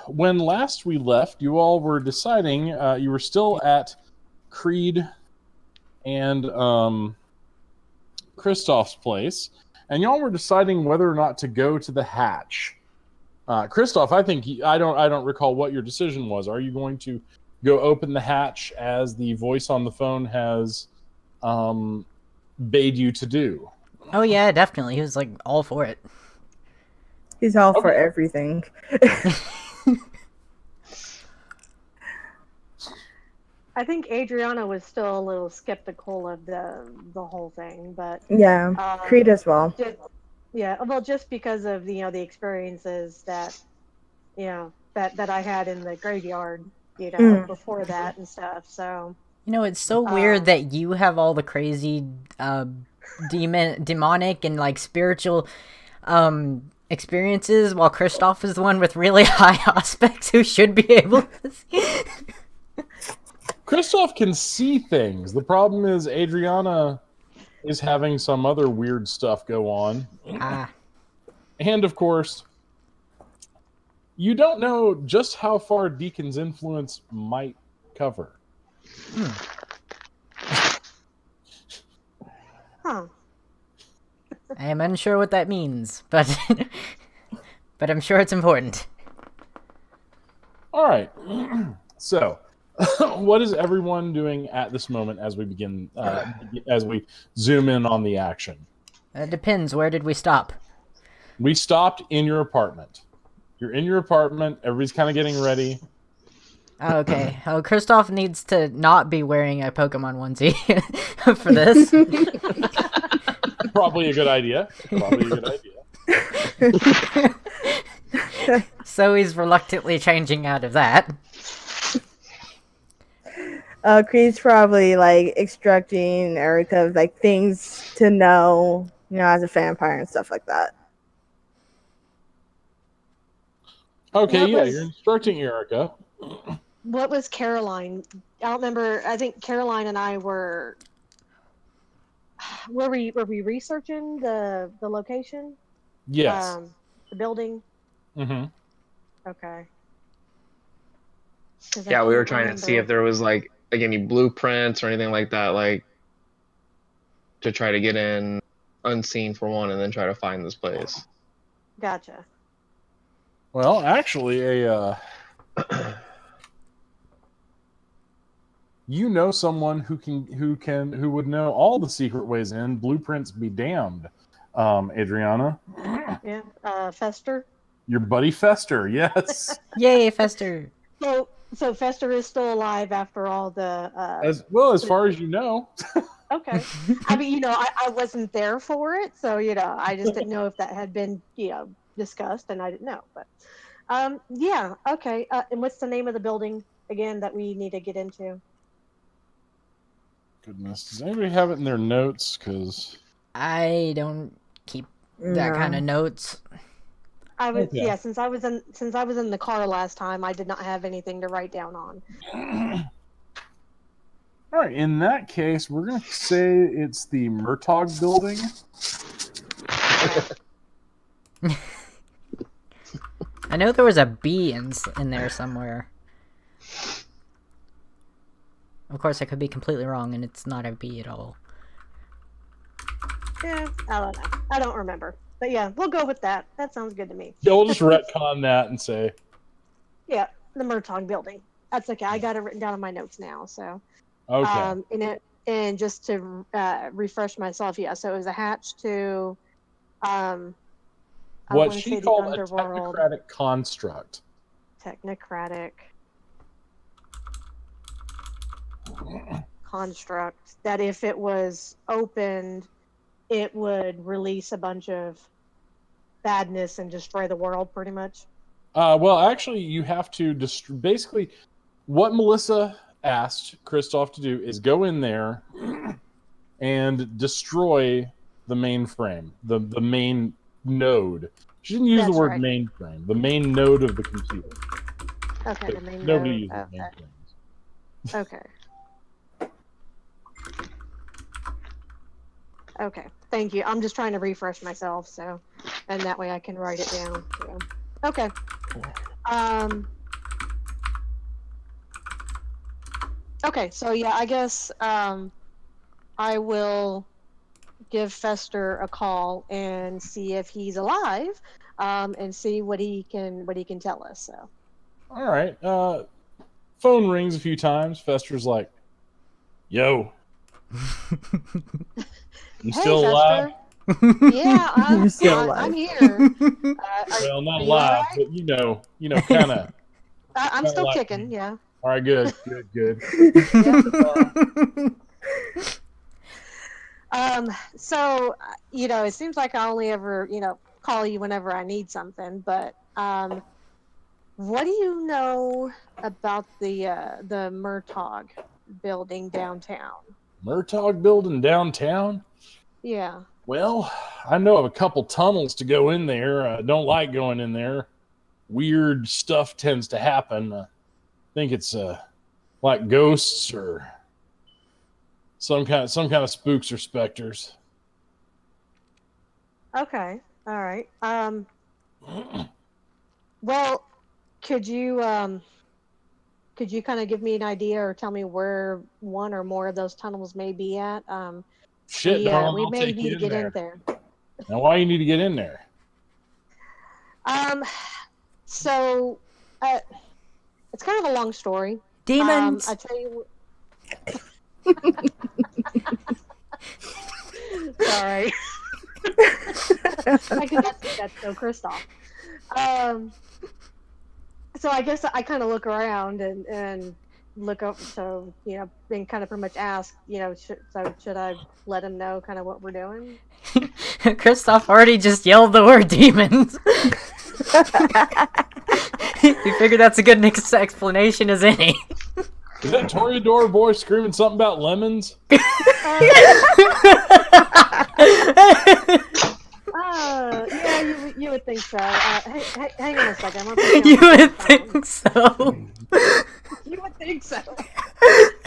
when last we left, you all were deciding, you were still at Creed and Kristoff's place, and y'all were deciding whether or not to go to the hatch. Kristoff, I don't recall what your decision was. Are you going to go open the hatch as the voice on the phone has bade you to do? Oh yeah, definitely. He was like all for it. He's all for everything. I think Adriana was still a little skeptical of the whole thing, but yeah, Creed as well. Just because of the experiences that that I had in the graveyard, before that and stuff. So it's so weird that you have all the crazy demonic and like spiritual experiences, while Kristoff is the one with really high aspects who should be able to see. Kristoff can see things. The problem is Adriana is having some other weird stuff go on. And of course, you don't know just how far Deacon's influence might cover. Huh. I am unsure what that means, but but I'm sure it's important. All right. So, what is everyone doing at this moment as we begin, as we zoom in on the action? It depends. Where did we stop? We stopped in your apartment. You're in your apartment. Everybody's kind of getting ready. Okay. Oh, Kristoff needs to not be wearing a Pokemon onesie for this. Probably a good idea. So he's reluctantly changing out of that. Creed's probably like instructing Erica like things to know, as a vampire and stuff like that. Okay, you're instructing Erica. What was Caroline? I don't remember. I think Caroline and I were we researching the location? Yes. The building? Mm-hmm. Okay. Yeah, we were trying to see if there was like any blueprints or anything like that, like to try to get in unseen for one and then try to find this place. Gotcha. Well, actually, someone who would know all the secret ways in. Blueprints be damned, Adriana. Yeah, Fester. Your buddy Fester, yes. Yay, Fester. So Fester is still alive after all the. As far as you know. Okay. I mean, I wasn't there for it, so I just didn't know if that had been discussed, and I didn't know, but. Yeah. Okay. And what's the name of the building again that we need to get into? Goodness, does anybody have it in their notes? Because I don't keep that kind of notes. I was since I was in the car last time, I did not have anything to write down on. All right. In that case, we're gonna say it's the Murtaugh building. I know there was a B in there somewhere. Of course, I could be completely wrong, and it's not a B at all. Yeah, I don't know. I don't remember. But yeah, we'll go with that. That sounds good to me. Yeah, we'll just retcon that and say. Yeah, the Murtaugh building. That's okay. I got it written down in my notes now. So. Okay. And just to refresh myself, so it was a hatch to. What she called a technocratic construct. Technocratic construct that if it was opened, it would release a bunch of badness and destroy the world, pretty much. Well, actually, you have to basically what Melissa asked Kristoff to do is go in there and destroy the mainframe, the main node. She didn't use the word mainframe. The main node of the computer. Okay, the main nobody node. uses mainframes. Okay. Okay, thank you. I'm just trying to refresh myself, and that way I can write it down. So. Okay. Okay, so yeah, I guess I will give Fester a call and see if he's alive, and see what he can tell us. So. All right. Phone rings a few times. Fester's like, "Yo, you Hey, still alive?" Fester. Yeah, You're still I'm alive. here. Well, not Are you all alive, right? but kind of I'm still like. kicking. Yeah. All right, good, good, good. So it seems like I only ever call you whenever I need something, but what do you know about the Murtaugh building downtown? Murtaugh building downtown. Yeah. Well, I know of a couple tunnels to go in there. I don't like going in there. Weird stuff tends to happen. I think it's like ghosts or some kind of spooks or specters. Okay. All right. Well, could you kind of give me an idea or tell me where one or more of those tunnels may be at? Shit, darling, We I'll may take need you to in get in there. there. Now, why you need to get in there? So it's kind of a long story. Demons. I tell you. Sorry. I guess that's so Kristoff. So I guess I kind of look around and look up, so and kind of pretty much ask, should I let him know kind of what we're doing? Kristoff already just yelled the word demons. You figure that's a good next explanation as any. Is that Toreador boy screaming something about lemons? Yeah, you would think so. Hang on a second. I'm gonna put You on the would phone. think so. You would think so.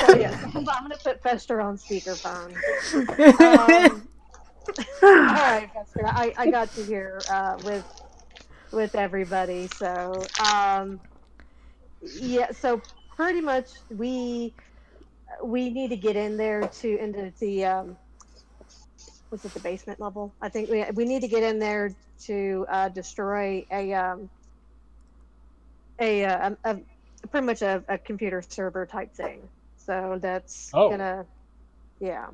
So yeah, hold on, I'm gonna put Fester on speakerphone. All right, Fester, I got you here with everybody. So yeah, so pretty much we need to get in there into the was it the basement level? I think we need to get in there to destroy a pretty much a computer server type thing. So that's gonna, yeah.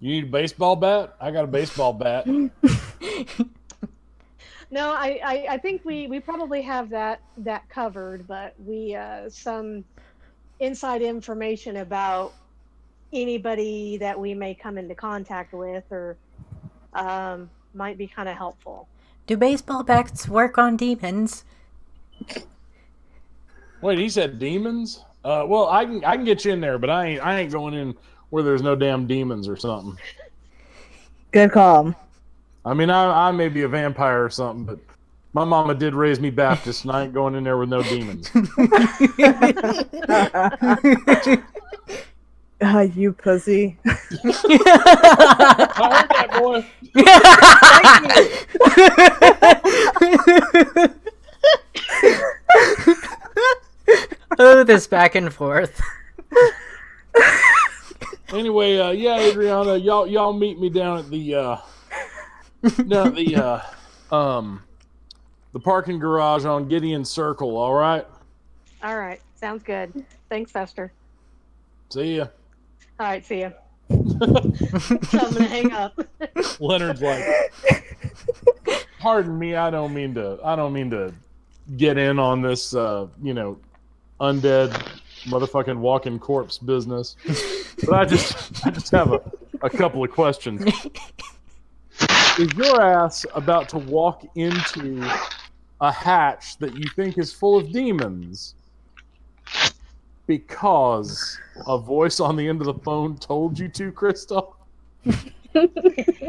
You need a baseball bat? I got a baseball bat. No, I think we probably have that covered, but we some inside information about anybody that we may come into contact with or might be kind of helpful. Do baseball bats work on demons? Wait, he said demons? Well, I can get you in there, but I ain't going in where there's no damn demons or something. Good call. I mean, I may be a vampire or something, but my mama did raise me Baptist, and I ain't going in there with no demons. You pussy. I heard that, boy. Oh, this back and forth. Anyway, yeah, Adriana, y'all meet me down at the parking garage on Gideon Circle. All right. All right, sounds good. Thanks, Fester. See ya. All right, see ya. So I'm gonna hang up. Leonard's like, pardon me, I don't mean to get in on this, undead motherfucking walking corpse business, but I just have a couple of questions. Is your ass about to walk into a hatch that you think is full of demons because a voice on the end of the phone told you to, Kristoff?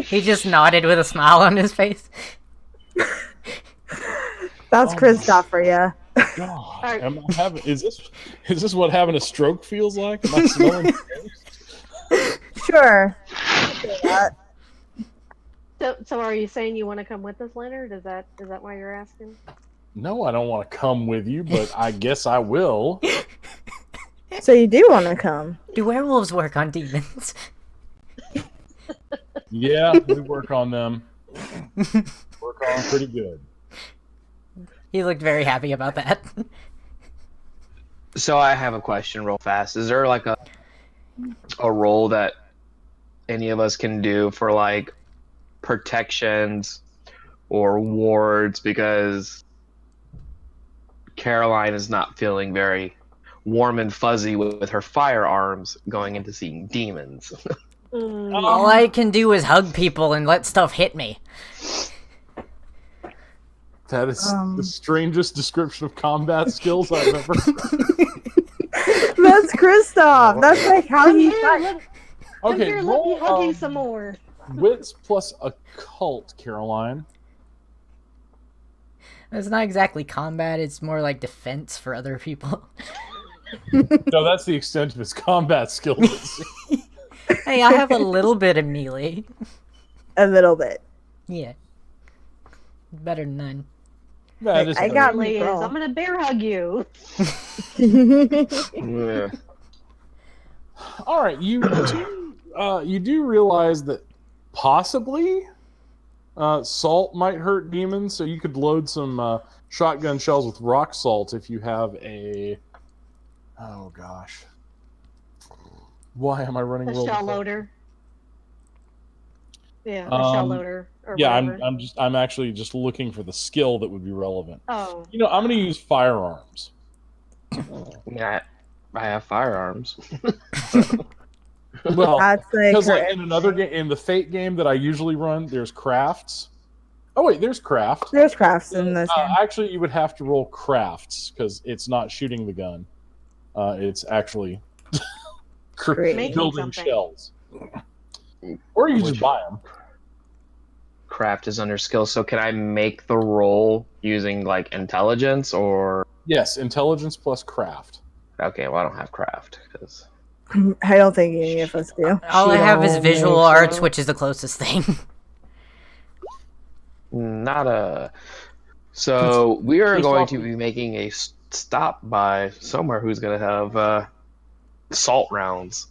He just nodded with a smile on his face. That's Kristoff for you. God, Right. am I having? Is this what having a stroke feels like? Am I smelling ghosts? Sure. So are you saying you want to come with us, Leonard? Is that why you're asking? No, I don't want to come with you, but I guess I will. So you do want to come? Do werewolves work on demons? Yeah, we work on them. Work on them pretty good. He looked very happy about that. So I have a question real fast. Is there like a role that any of us can do for like protections or wards, because Caroline is not feeling very warm and fuzzy with her firearms going into seeing demons. All I can do is hug people and let stuff hit me. That is the strangest description of combat skills I've ever heard. That's Kristoff. That's like how Come he here, fight. Okay, let me roll hug you some more. wits plus occult, Caroline. It's not exactly combat, it's more like defense for other people. No, that's the extent of his combat skills. Hey, I have a little bit of melee. A little bit. Yeah. Better than none. That is I got Really me, is. bro. I'm gonna bear hug you. Yeah. all right. You do realize that possibly salt might hurt demons, so you could load some shotgun shells with rock salt if you have a. Oh gosh. Why am I running? A roll shell to- loader. Yeah, a shell loader. Or Yeah, whatever. I'm actually just looking for the skill that would be relevant. Oh. You know, I'm going to use firearms. Yeah, I have firearms. Well, That's like because like her- in another game, in the Fate game that I usually run, there's crafts. Oh wait, there's craft. There's crafts in this game. Actually, you would have to roll crafts because it's not shooting the gun. It's actually Making building something. shells. Or you Which- just buy them. Craft is under skill, so can I make the roll using like intelligence or? Yes, intelligence plus craft. Okay, well I don't have craft because I don't think any of us do. All I Should have is all visual make arts, sense. which is the closest thing. not a. So we are Just going off- to be making a stop by somewhere who's going to have salt rounds.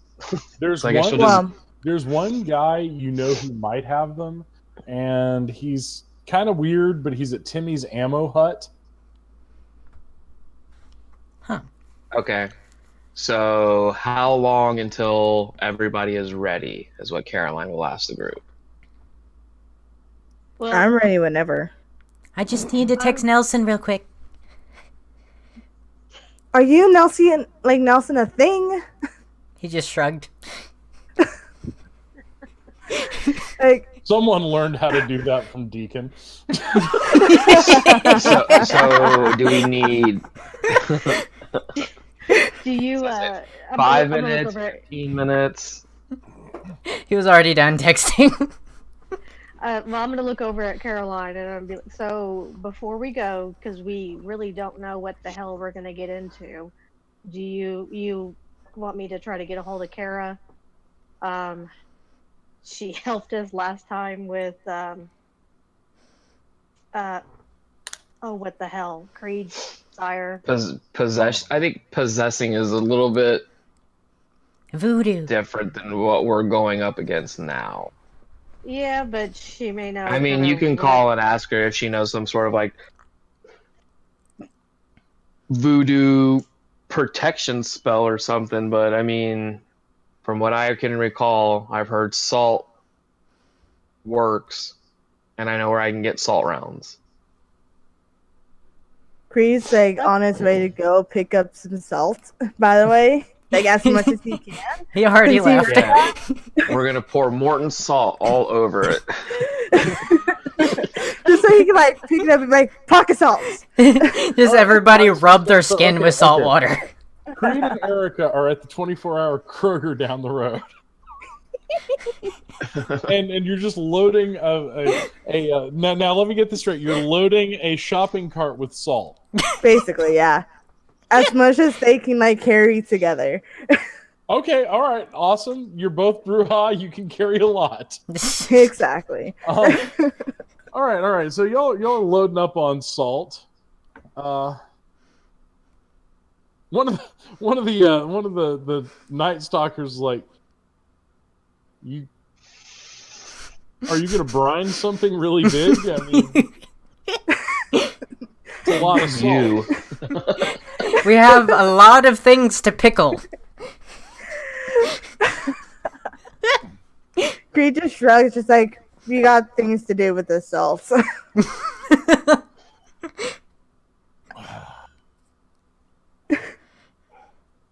There's So I guess one. you'll just- Well, There's one guy you know who might have them, and he's kind of weird, but he's at Timmy's ammo hut. Okay. So how long until everybody is ready is what Caroline will ask the group. Well, I'm ready whenever. I just need to text Nelson real quick. Are you Nelson? Like Nelson a thing? He just shrugged. Like Someone learned how to do that from Deacon. So do we need do you? So I'm 5 gonna look minutes, over at- 15 minutes? He was already done texting. well, I'm gonna look over at Caroline and I'm be like, so before we go, because we really don't know what the hell we're gonna get into. Do you want me to try to get a hold of Kara? She helped us last time with what the hell, Creed, Sire. Possess. I think possessing is a little bit Voodoo. different than what we're going up against now. Yeah, but she may know. I mean, kinda you can what- call and ask her if she knows some sort of like voodoo protection spell or something, but I mean, from what I can recall, I've heard salt works, and I know where I can get salt rounds. Creed's like on his way to go pick up some salt. By the way, like as much as he can. He already Since he left. Yeah. We're gonna pour Morton salt all over it. Just so he can like pick it up and be like pocket salts. Just everybody rub their So, skin okay, with salt okay. water. Creed and Erica are at the 24-hour Kroger down the road. and you're just loading now let me get this straight. You're loading a shopping cart with salt. Basically, yeah. As much as they can like carry together. Okay, all right, awesome. You're both Bruja. You can carry a lot. Exactly. All right. So y'all are loading up on salt. Now the Night Stalkers like, are you gonna brine something really big? I mean, it's a lot of salt. You. We have a lot of things to pickle. Creed just shrugs, just like, we got things to do with this salt.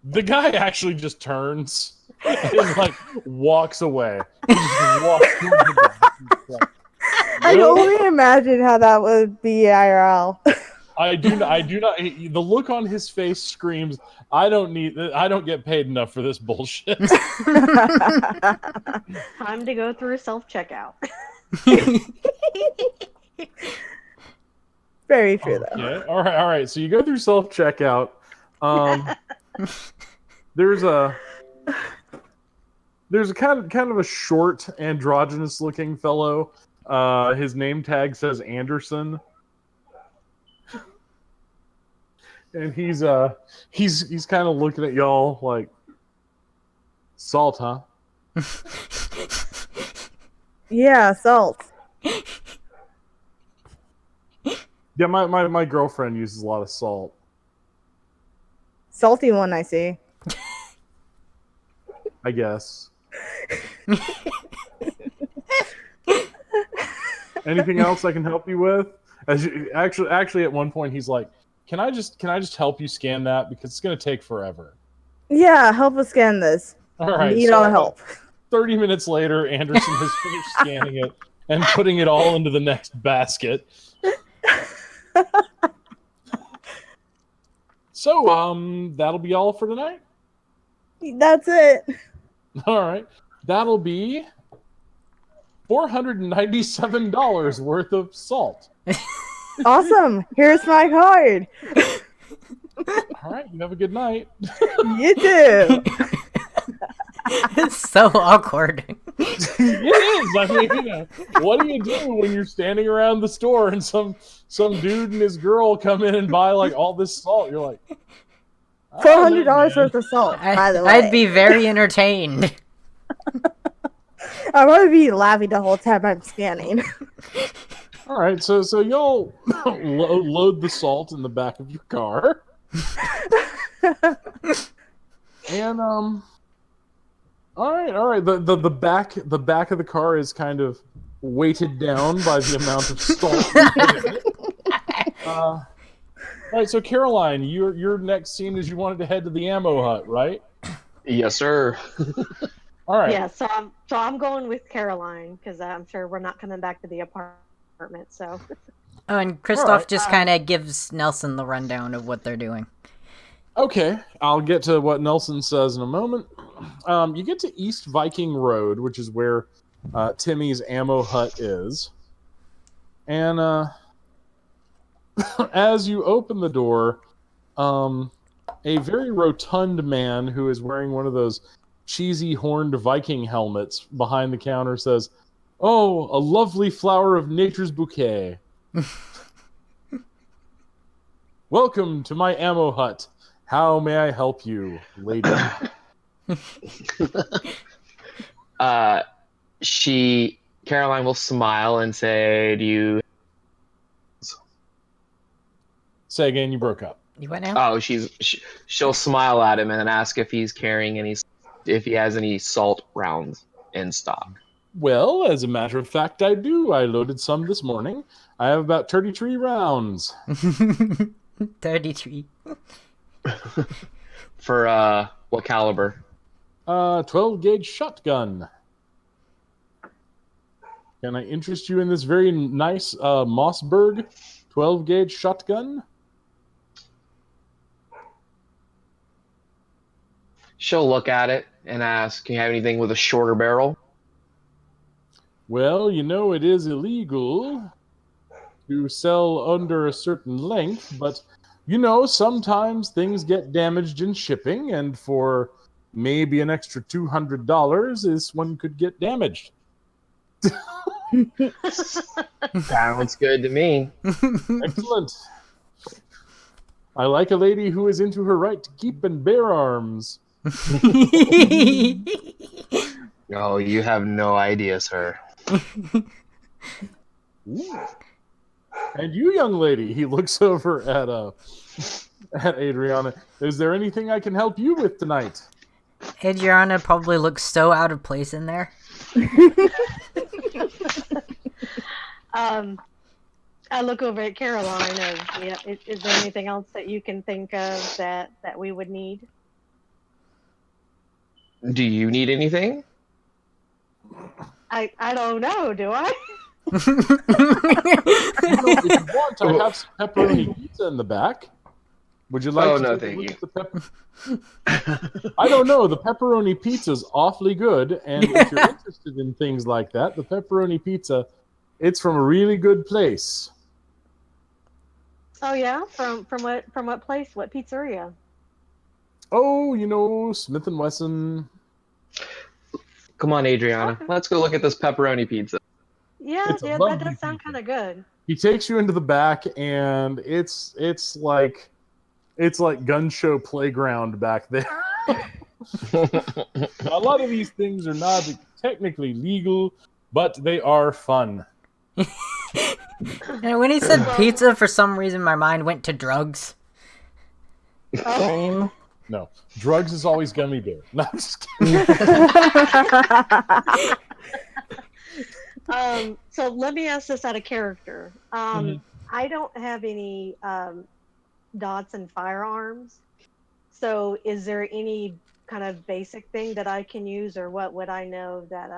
The guy actually just turns and like walks away. He just walks through the back. He's like, I can "Nope." only imagine how that would be IRL. I do not. The look on his face screams, I don't get paid enough for this bullshit. Time to go through self-checkout. Very true, though. Yeah. All right. So you go through self-checkout. There's a kind of a short, androgynous-looking fellow. His name tag says Anderson, and he's kind of looking at y'all like, salt, huh? Yeah, salt. Yeah, my girlfriend uses a lot of salt. Salty one, I see. I guess. Anything else I can help you with? Actually, at one point he's like, "Can I just help you scan that because it's gonna take forever." Yeah, help us scan this. All right. Need so all help. 30 minutes later, Anderson has finished scanning it and putting it all into the next basket. So, that'll be all for tonight. That's it. All right, that'll be $497 worth of salt. Awesome. Here's my card. All right, you have a good night. You too. It's so awkward. It is. I mean, what do you do when you're standing around the store and some dude and his girl come in and buy like all this salt? You're like, $400 worth of salt, by the way. I'd be very entertained. I'll probably be laughing the whole time I'm scanning. All right, so y'all load the salt in the back of your car, and all right. The back of the car is kind of weighted down by the amount of salt. All right, so Caroline, your next scene is you wanted to head to the ammo hut, right? Yes, sir. All right. Yeah, so I'm going with Caroline because I'm sure we're not coming back to the apartment. So Oh, and Kristoff just kind of gives Nelson the rundown of what they're doing. Okay, I'll get to what Nelson says in a moment. You get to East Viking Road, which is where Timmy's ammo hut is. And as you open the door, a very rotund man who is wearing one of those cheesy horned Viking helmets behind the counter says, "Oh, a lovely flower of nature's bouquet. Welcome to my ammo hut. How may I help you, lady?" Caroline will smile and say, "Do you?" Say again, you broke up. You went now? Oh, she'll smile at him and then ask if he's carrying if he has any salt rounds in stock. Well, as a matter of fact, I do. I loaded some this morning. I have about 33 rounds. 33. For what caliber? 12 gauge shotgun. Can I interest you in this very nice Mossberg 12 gauge shotgun? She'll look at it and ask, "Can you have anything with a shorter barrel?" Well, you know it is illegal to sell under a certain length, but you know, sometimes things get damaged in shipping, and for maybe an extra $200, this one could get damaged. Sounds good to me. Excellent. I like a lady who is into her right to keep and bear arms. Oh, you have no idea, sir. Ooh. And you, young lady, he looks over at Adriana. Is there anything I can help you with tonight? Adriana probably looks so out of place in there. I look over at Caroline. Is there anything else that you can think of that we would need? Do you need anything? I don't know. Do I? If you want, I have some pepperoni pizza in the back. Would you like Oh, to no, take a thank look at the I don't know. The pepperoni pizza's awfully good, and if you're interested in things like that, the pepperoni pizza, it's from a really good place. Oh yeah, from what place? What pizzeria? Oh, you know, Smith & Wesson. Come on, Adriana. Okay. Let's go look at this pepperoni pizza. Yeah, It's a that lovely does sound pizza. kind of good. He takes you into the back, and it's like gun show playground back there. A lot of these things are not technically legal, but they are fun. And when he said pizza, for some reason my mind went to drugs. Same. No, drugs is always gummy bear. No, I'm just kidding. So let me ask this out of character. Mhm. I don't have any dots and firearms. So is there any kind of basic thing that I can use, or what would I know that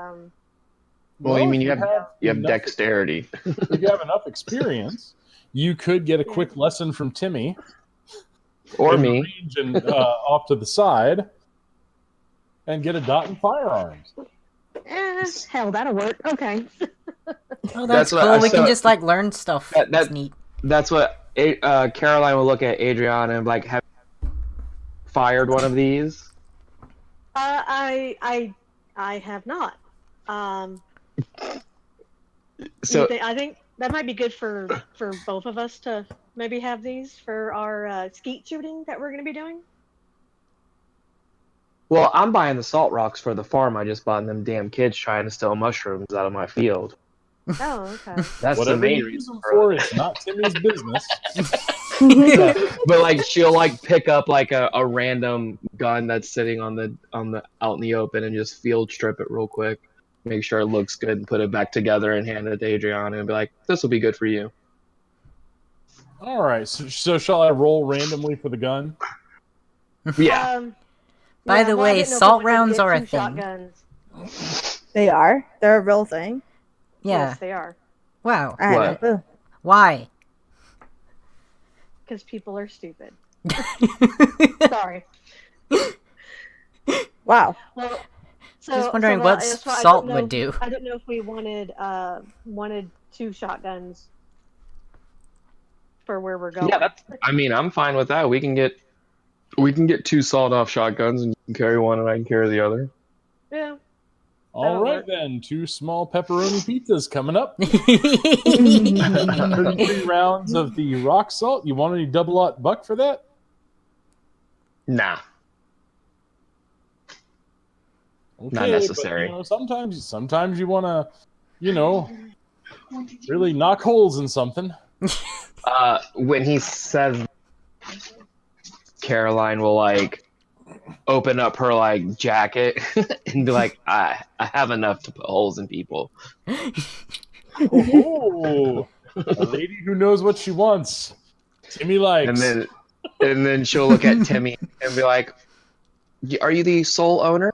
Well, you mean if you have enough- dexterity. If you have enough experience, you could get a quick lesson from Timmy. Or in the me. range and off to the side, and get a dot and firearms. hell, that'll work. Okay. Oh, That's that's what cool. I We can saw- just like learn stuff. That- That's neat. That's what Caroline will look at Adriana and be like, have you fired one of these? I have not. So I think that might be good for both of us to maybe have these for our skeet shooting that we're going to be doing. well, I'm buying the salt rocks for the farm I just bought, and them damn kids trying to steal mushrooms out of my field. Oh, okay. That's Whatever the main you use reason them for for, it. it's not Timmy's business. But like she'll like pick up like a random gun that's sitting on the out in the open and just field strip it real quick, make sure it looks good, and put it back together and hand it to Adriana and be like, "This will be good for you." All right, so shall I roll randomly for the gun? Yeah. By the well, I way, didn't know if salt we wanted to rounds get are a two thing. shotguns. They are. They're a real thing. Yeah. Yes, they are. Wow. I had no What? clue. Why? Because people are stupid. Sorry. Wow. Well, Just wondering what that's why I salt didn't know would do. I didn't know if we wanted two shotguns for where we're going. Yeah, I mean, I'm fine with that. We can get two sawed-off shotguns, and you can carry one, and I can carry the other. Yeah. All That'll right work. then, 2 small pepperoni pizzas coming up. Nah. 33 rounds of the rock salt. You want any double-aught buck for that? Nah. Okay, Not necessary. But, you know, sometimes you want to, really knock holes in something. When he says, Caroline will like open up her like jacket and be like, I have enough to put holes in people. Oh, a lady who knows what she wants. Timmy likes. And then she'll look at Timmy and be like, "Are you the sole owner?"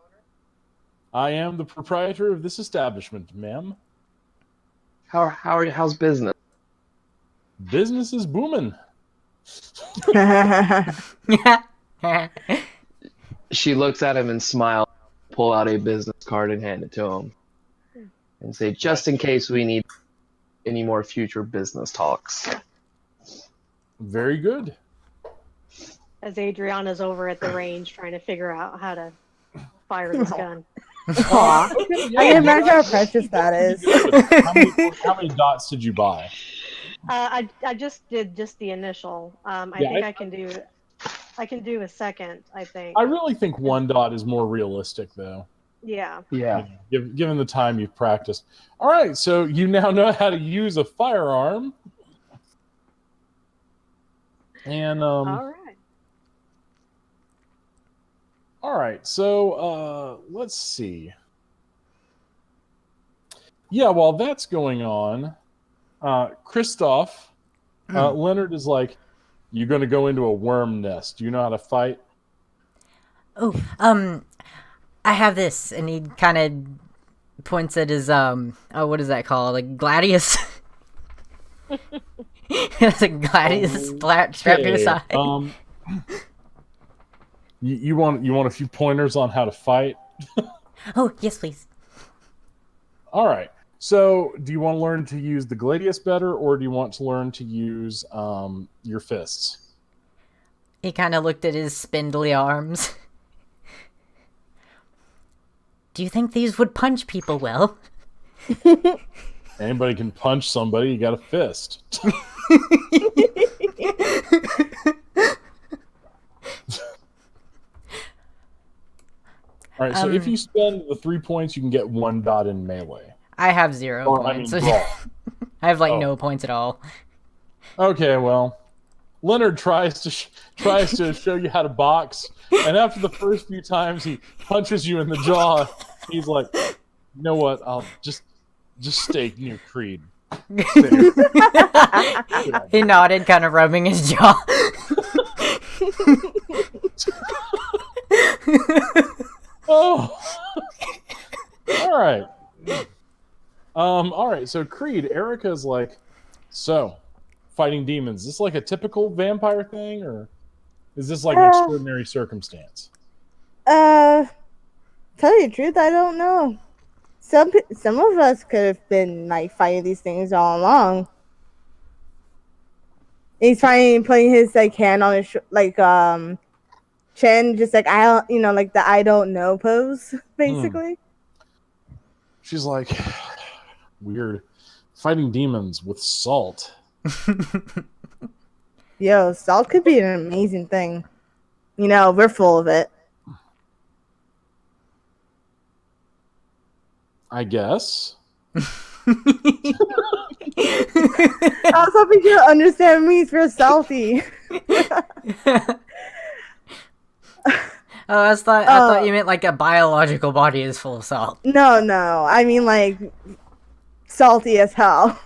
I am the proprietor of this establishment, ma'am. How's business? Business is booming. She looks at him and smiles, pull out a business card and hand it to him, and say, "Just in case we need any more future business talks." Very good. As Adriana's over at the range trying to figure out how to fire this gun. Aw. I can imagine how precious that is. How many dots did you buy? I just did just the initial. I Yeah, think I can do a second. I think. I really think 1 dot is more realistic, though. Yeah. Yeah. Given the time you've practiced. All right, so you now know how to use a firearm. And All right. all right, so let's see. Yeah, while that's going on, Christoph, Leonard is like, "You're going to go into a worm nest. Do you know how to fight?" Oh, I have this, and he kind of points at his what is that called? Like gladius. It's a gladius strapped to his side. You want a few pointers on how to fight? Oh, yes, please. All right. So, do you want to learn to use the gladius better, or do you want to learn to use your fists? He kind of looked at his spindly arms. Do you think these would punch people well? Anybody can punch somebody. You got a fist. All right. So, if you spend the 3 points, you can get 1 dot in melee. I have 0 Or, points. I mean, brawl. I have like Oh. no points at all. Okay, well, Leonard tries to show you how to box, and after the first few times he punches you in the jaw, he's like, "You know what? I'll just stay near Creed." He nodded, kind of rubbing his jaw. Oh, all right. All right. So Creed, Erica's like, so fighting demons. Is this like a typical vampire thing, or is this like an extraordinary circumstance? Tell you the truth, I don't know. Some of us could have been like fighting these things all along. He's putting his like hand on his chin, just like I don't, like the I don't know pose, basically. She's like, weird, fighting demons with salt. Yo, salt could be an amazing thing. We're full of it. I guess. I was hoping you understand me for salty. Oh, I thought you meant like a biological body is full of salt. No. I mean like salty as hell.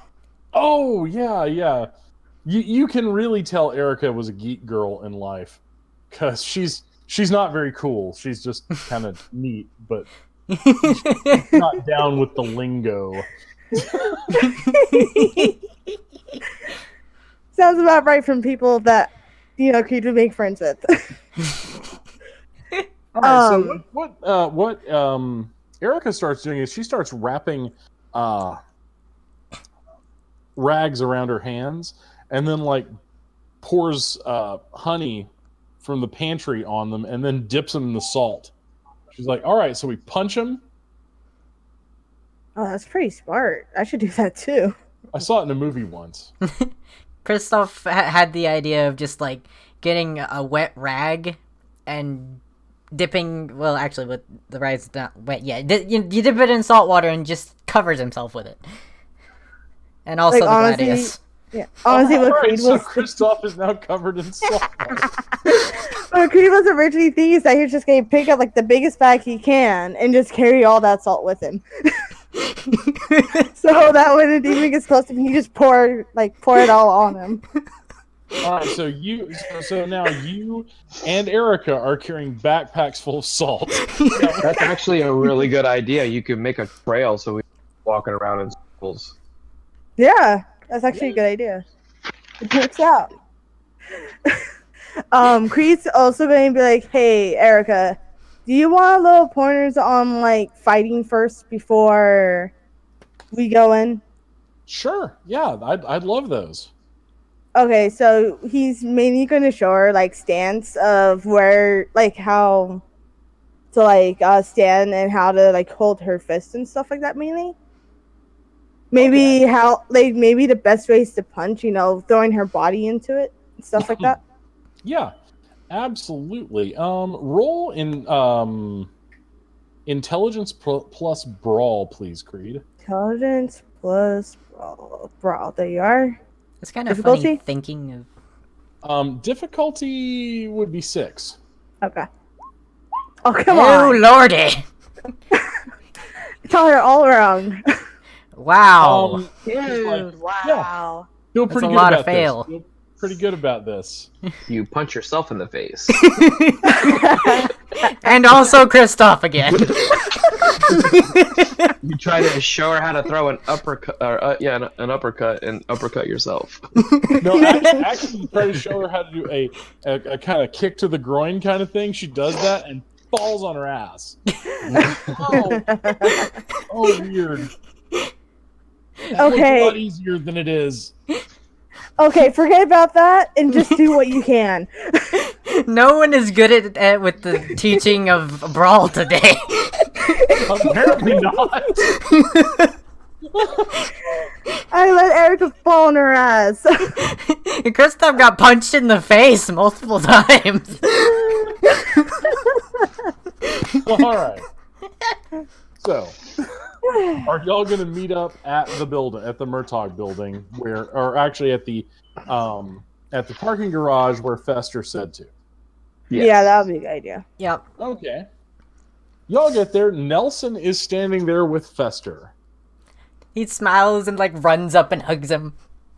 Oh yeah. You can really tell Erica was a geek girl in life, because she's not very cool. She's just kind of neat, but she's not down with the lingo. Sounds about right from people that Creed would make friends with. All right, so what Erica starts doing is she starts wrapping rags around her hands, and then like pours honey from the pantry on them, and then dips them in the salt. She's like, "All right, so we punch him." Oh, that's pretty smart. I should do that too. I saw it in a movie once. Christoph had the idea of just like getting a wet rag and dipping. Well, actually, with the rag's not wet yet. You dip it in salt water and just covers himself with it. And also the gladius. Yeah, honestly, what Creed so was. Christoph is now covered in salt. What Creed was originally thinking is that he's just gonna pick up like the biggest bag he can and just carry all that salt with him. So that when a demon gets close to him, he just pour it all on him. All right, so now you and Erica are carrying backpacks full of salt. That's actually a really good idea. You could make a trail so we're walking around in circles. Yeah, that's actually a good idea. It works out. Creed's also going to be like, "Hey, Erica, do you want little pointers on like fighting first before we go in?" Sure, yeah, I'd love those. Okay, so he's mainly going to show her like stance of where, like how to stand and how to like hold her fist and stuff like that mainly. maybe maybe the best way is to punch, throwing her body into it, stuff like that. Yeah, absolutely. Roll in intelligence plus brawl, please, Creed. Intelligence plus brawl. There you are. It's kind of funny Difficulty? thinking of. Difficulty would be 6. Okay. Oh, come Oh on. lordy! Tell her all around. Wow. Dude, wow. Feel That's pretty a good lot about of fail. this. Feel pretty good about this. You punch yourself in the face. And also Kristoff again. You try to show her how to throw an uppercut, an uppercut, and uppercut yourself. No, actually, you try to show her how to do a kind of kick to the groin kind of thing. She does that and falls on her ass. Oh, weird. That looks a lot easier than it is. Okay, forget about that and just do what you can. No one is good at with the teaching of Brawl today. Apparently not. I let Erica fall on her ass. Kristoff got punched in the face multiple times. All right. So, are y'all going to meet up at the building, at the Murtaugh building, or actually at the parking garage where Fester said to? Yes. Yeah, that would be a good idea. Yep. Okay. Y'all get there. Nelson is standing there with Fester. He smiles and runs up and hugs him,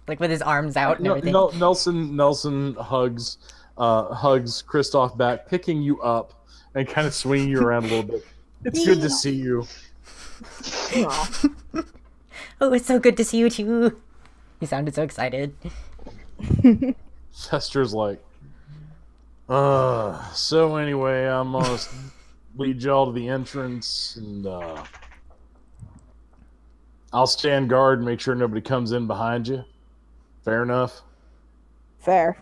with his arms out and everything. Nelson hugs Kristoff back, picking you up and kind of swinging you around a little bit. It's good to see you. Oh, it's so good to see you too. He sounded so excited. Fester's like, so anyway, I'm gonna lead y'all to the entrance, and I'll stand guard and make sure nobody comes in behind you. Fair enough? Fair.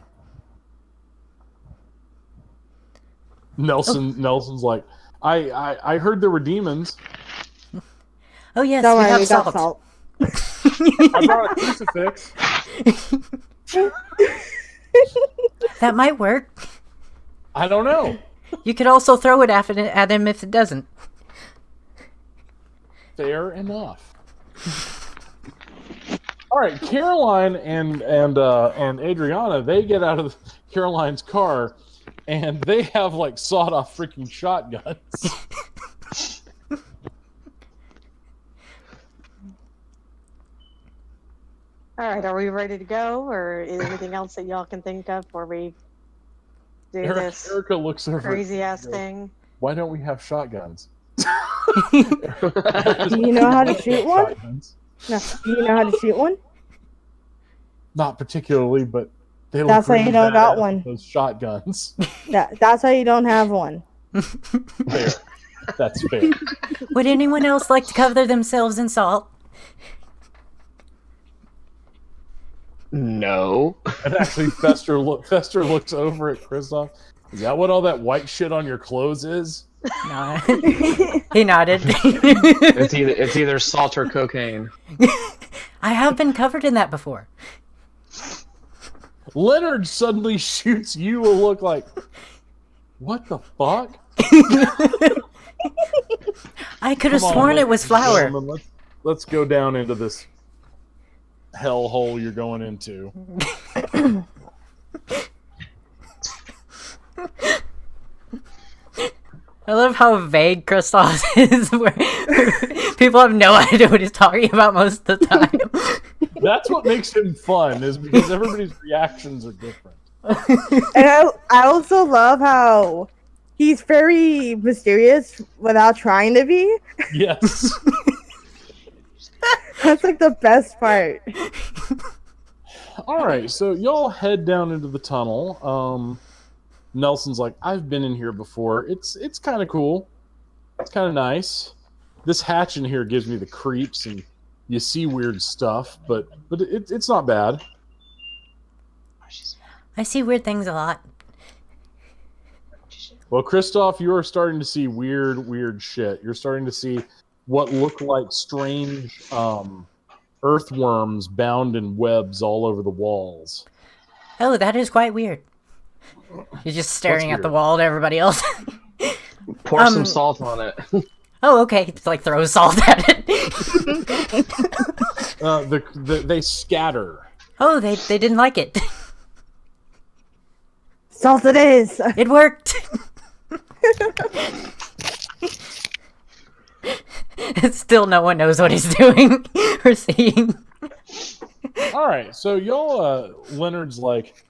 Nelson's like, I heard there were demons. Oh yes, Don't we worry, have we got salt. I brought a crucifix. That might work. I don't know. You could also throw it at him if it doesn't. Fair enough. All right, Caroline and Adriana, they get out of Caroline's car, and they have sawed-off freaking shotguns. All right, are we ready to go, or is there anything else that y'all can think of before we do this Erica looks over. crazy ass thing? Why don't we have shotguns? Do you know how to shoot one? Shotguns. No. Do you know how to shoot one? Not particularly, but they look That's why pretty you don't got badass, one. those shotguns. That's why you don't have one. Fair. That's fair. Would anyone else like to cover themselves in salt? No. And actually, Fester looks over at Kristoff. Is that what all that white shit on your clothes is? No. He nodded. It's either salt or cocaine. I have been covered in that before. Leonard suddenly shoots you a look like, what the fuck? I could have Come on, sworn it ladies was and flour. gentlemen, let's go down into this hellhole you're going into. I love how vague Kristoff is, where people have no idea what he's talking about most of the time. That's what makes him fun, is because everybody's reactions are different. And I also love how he's very mysterious without trying to be. Yes. That's the best part. All right, so y'all head down into the tunnel. Nelson's like, I've been in here before. It's kind of cool. It's kind of nice. This hatch in here gives me the creeps, and you see weird stuff, but it's not bad. I see weird things a lot. Well, Kristoff, you are starting to see weird shit. You're starting to see what look like strange earthworms bound in webs all over the walls. Oh, that is quite weird. You're just staring at the weird? wall to everybody else. Pour some salt on it. Oh, okay. Just like throw salt at it. They scatter. Oh, they didn't like it. Salt it is. It worked. Still, no one knows what he's doing or seeing. All right, so y'all, Leonard's like,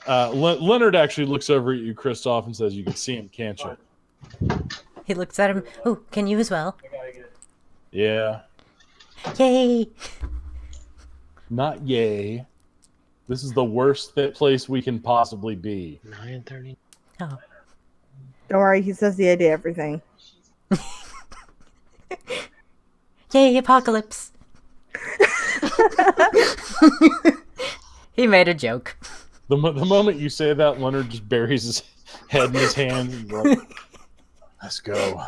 Leonard actually looks over at you, Kristoff, and says, "You can see him, can't you?" He looks at him. Oh, can you as well? Yeah. Yay! Not yay. This is the worst place we can possibly be. 9:30. Oh. Don't worry, he says the idea everything. Yay, apocalypse! He made a joke. The moment you say that, Leonard just buries his head in his hands. And he's like, let's go.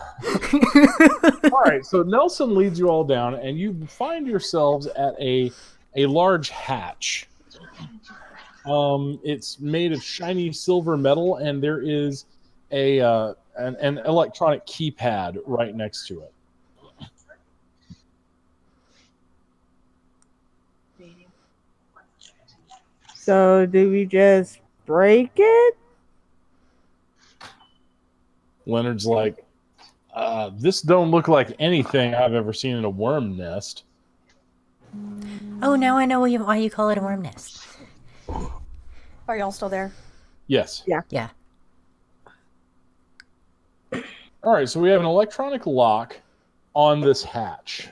All right, so Nelson leads you all down, and you find yourselves at a large hatch. It's made of shiny silver metal, and there is an electronic keypad right next to it. So do we just break it? Leonard's like, this don't look like anything I've ever seen in a worm nest. Oh, now I know why you call it a worm nest. Are y'all still there? Yes. Yeah. All right, so we have an electronic lock on this hatch.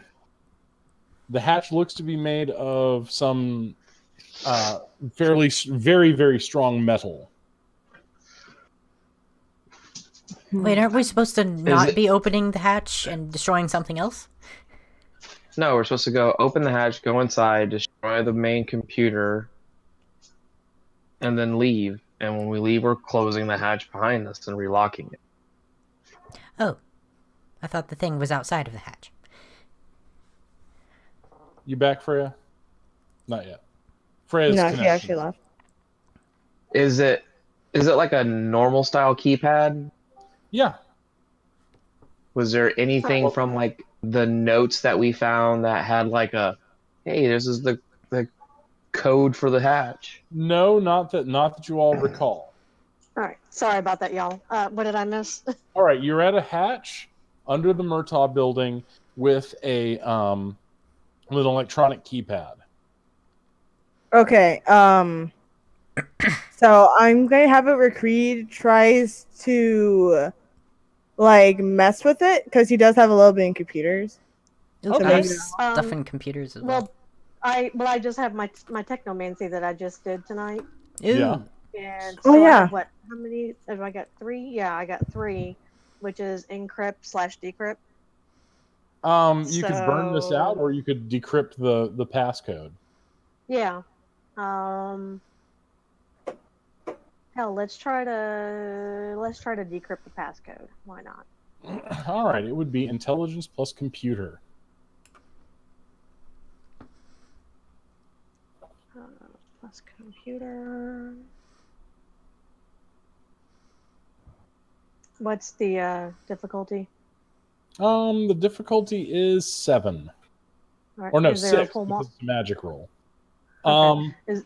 The hatch looks to be made of some very, very strong metal. Wait, aren't we supposed to not be opening the hatch and destroying something else? No, we're supposed to go open the hatch, go inside, destroy the main computer, and then leave. And when we leave, we're closing the hatch behind us and relocking it. Oh. I thought the thing was outside of the hatch. You back, Freya? Not yet. Freya's No, connection. he actually left. Is it like a normal style keypad? Yeah. Was there anything from like the notes that we found that had like a, hey, this is the code for the hatch? No, not that you all recall. All right. Sorry about that, y'all. What did I miss? All right, you're at a hatch under the Murtaugh building with a with an electronic keypad. Okay, so I'm gonna have it where Creed tries to like mess with it because he does have a little bit in computers. Ooh, Okay. I have stuff in computers as well. Well, I just have my technomancy that I just did tonight. Ooh. Yeah. And Oh, so I yeah. have what? How many? Have I got 3? Yeah, I got 3, which is encrypt/decrypt. You could burn this out, or you could decrypt the passcode. Yeah. Hell, let's try to decrypt the passcode. Why not? All right, it would be intelligence plus computer. Plus computer. What's the difficulty? The difficulty is 7. All right, Or no, is there a 6, full because it's a magic roll. Okay. Is-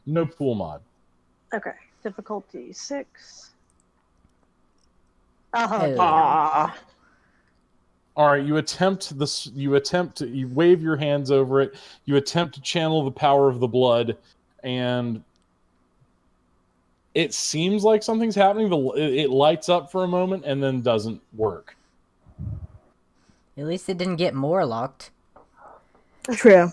No pool mod. Okay, difficulty 6. Oh, Oh. damn. Ah, All right, you wave your hands over it. You attempt to channel the power of the blood, and it seems like something's happening. It lights up for a moment and then doesn't work. At least it didn't get more locked. true.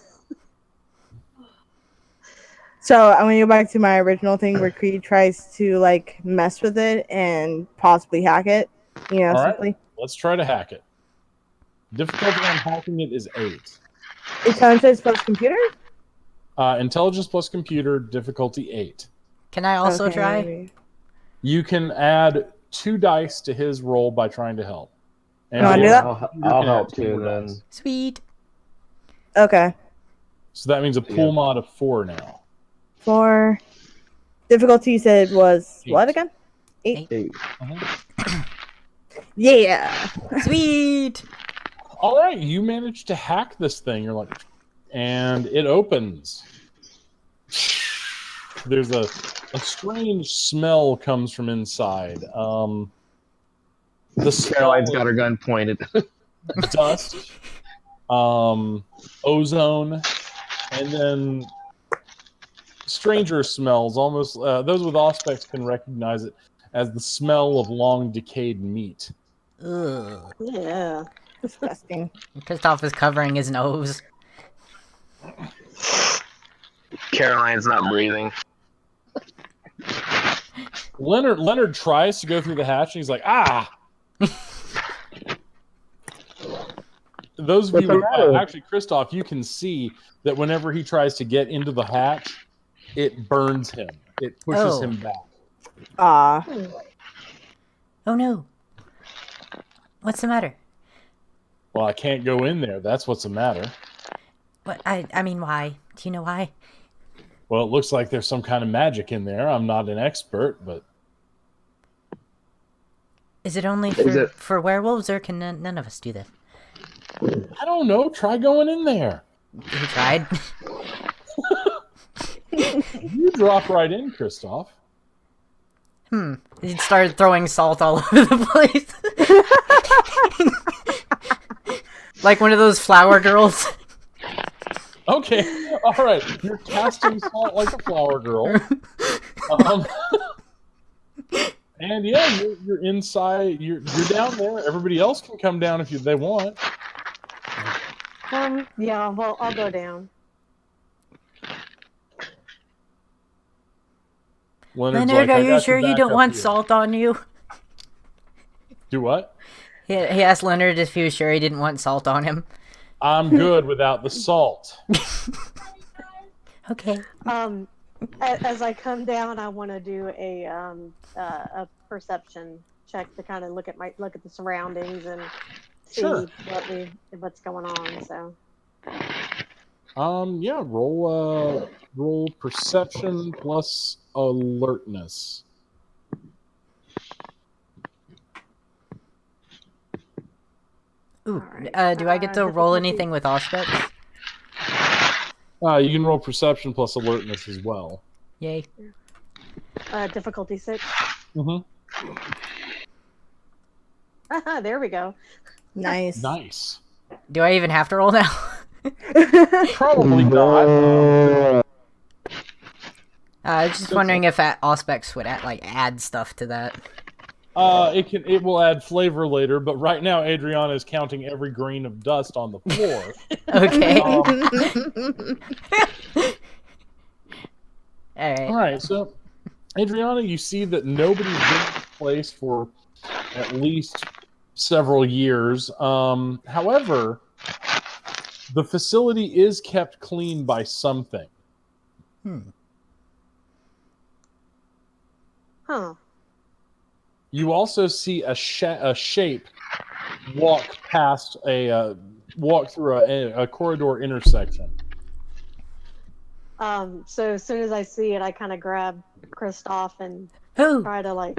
So I'm gonna go back to my original thing where Creed tries to like mess with it and possibly hack it. You know, All right. simply. Let's try to hack it. Difficulty on hacking it is 8. Intelligence plus computer. Intelligence plus computer, difficulty 8. Can I also Okay, try? maybe. You can add 2 dice to his roll by trying to help. And You wanna do that? I'll help You can too add 2 more then. dice. Sweet. Okay. So that means a pool mod of 4 now. 4. Difficulty you said was what 8. again? 8. 8. Yeah. Sweet. All right, you managed to hack this thing. You're like, and it opens. There's a strange smell comes from inside. The smell Caroline's got her gun pointed. of dust, ozone, and then stranger smells. Almost those with auspex can recognize it as the smell of long decayed meat. Ugh. Yeah. Disgusting. Kristoff is covering his nose. Caroline's not breathing. Leonard tries to go through the hatch, and he's like, ah! Those of What's the you, matter? actually, Kristoff, you can see that whenever he tries to get into the hatch, it burns him. It pushes him back. Ah. Oh no. What's the matter? Well, I can't go in there. That's what's the matter. What? I mean, why? Do you know why? Well, it looks like there's some kind of magic in there. I'm not an expert, but Is it only for werewolves, or can none of us do this? I don't know. Try going in there. He tried. You drop right in, Kristoff. He started throwing salt all over the place. Like one of those flower girls. Okay, all right. You're casting salt like a flower girl. And yeah, you're inside. You're down there. Everybody else can come down if they want. Yeah, well, I'll go down. Leonard's Leonard, like, are "I you got sure your you back don't up want here." salt on you? Do what? He asked Leonard if he was sure he didn't want salt on him. I'm good without the salt. Okay. As I come down, I want to do a perception check to kind of look at the surroundings and see Sure. what's going on. So. Yeah. Roll perception plus alertness. Ooh, Alright, do I get to roll difficulty- anything with auspex? You can roll perception plus alertness as well. Yay. Difficulty 6. Mm-hmm. There we go. Nice. Nice. Do I even have to roll now? Probably not. I was just wondering if auspex would add stuff to that. It will add flavor later, but right now Adriana is counting every grain of dust on the floor. Okay. All Alright. right, so Adriana, you see that nobody's been in this place for at least several years. However, the facility is kept clean by something. Huh. You also see a shape walk past walk through a corridor intersection. So as soon as I see it, I kind of grab Kristoff and Who? try to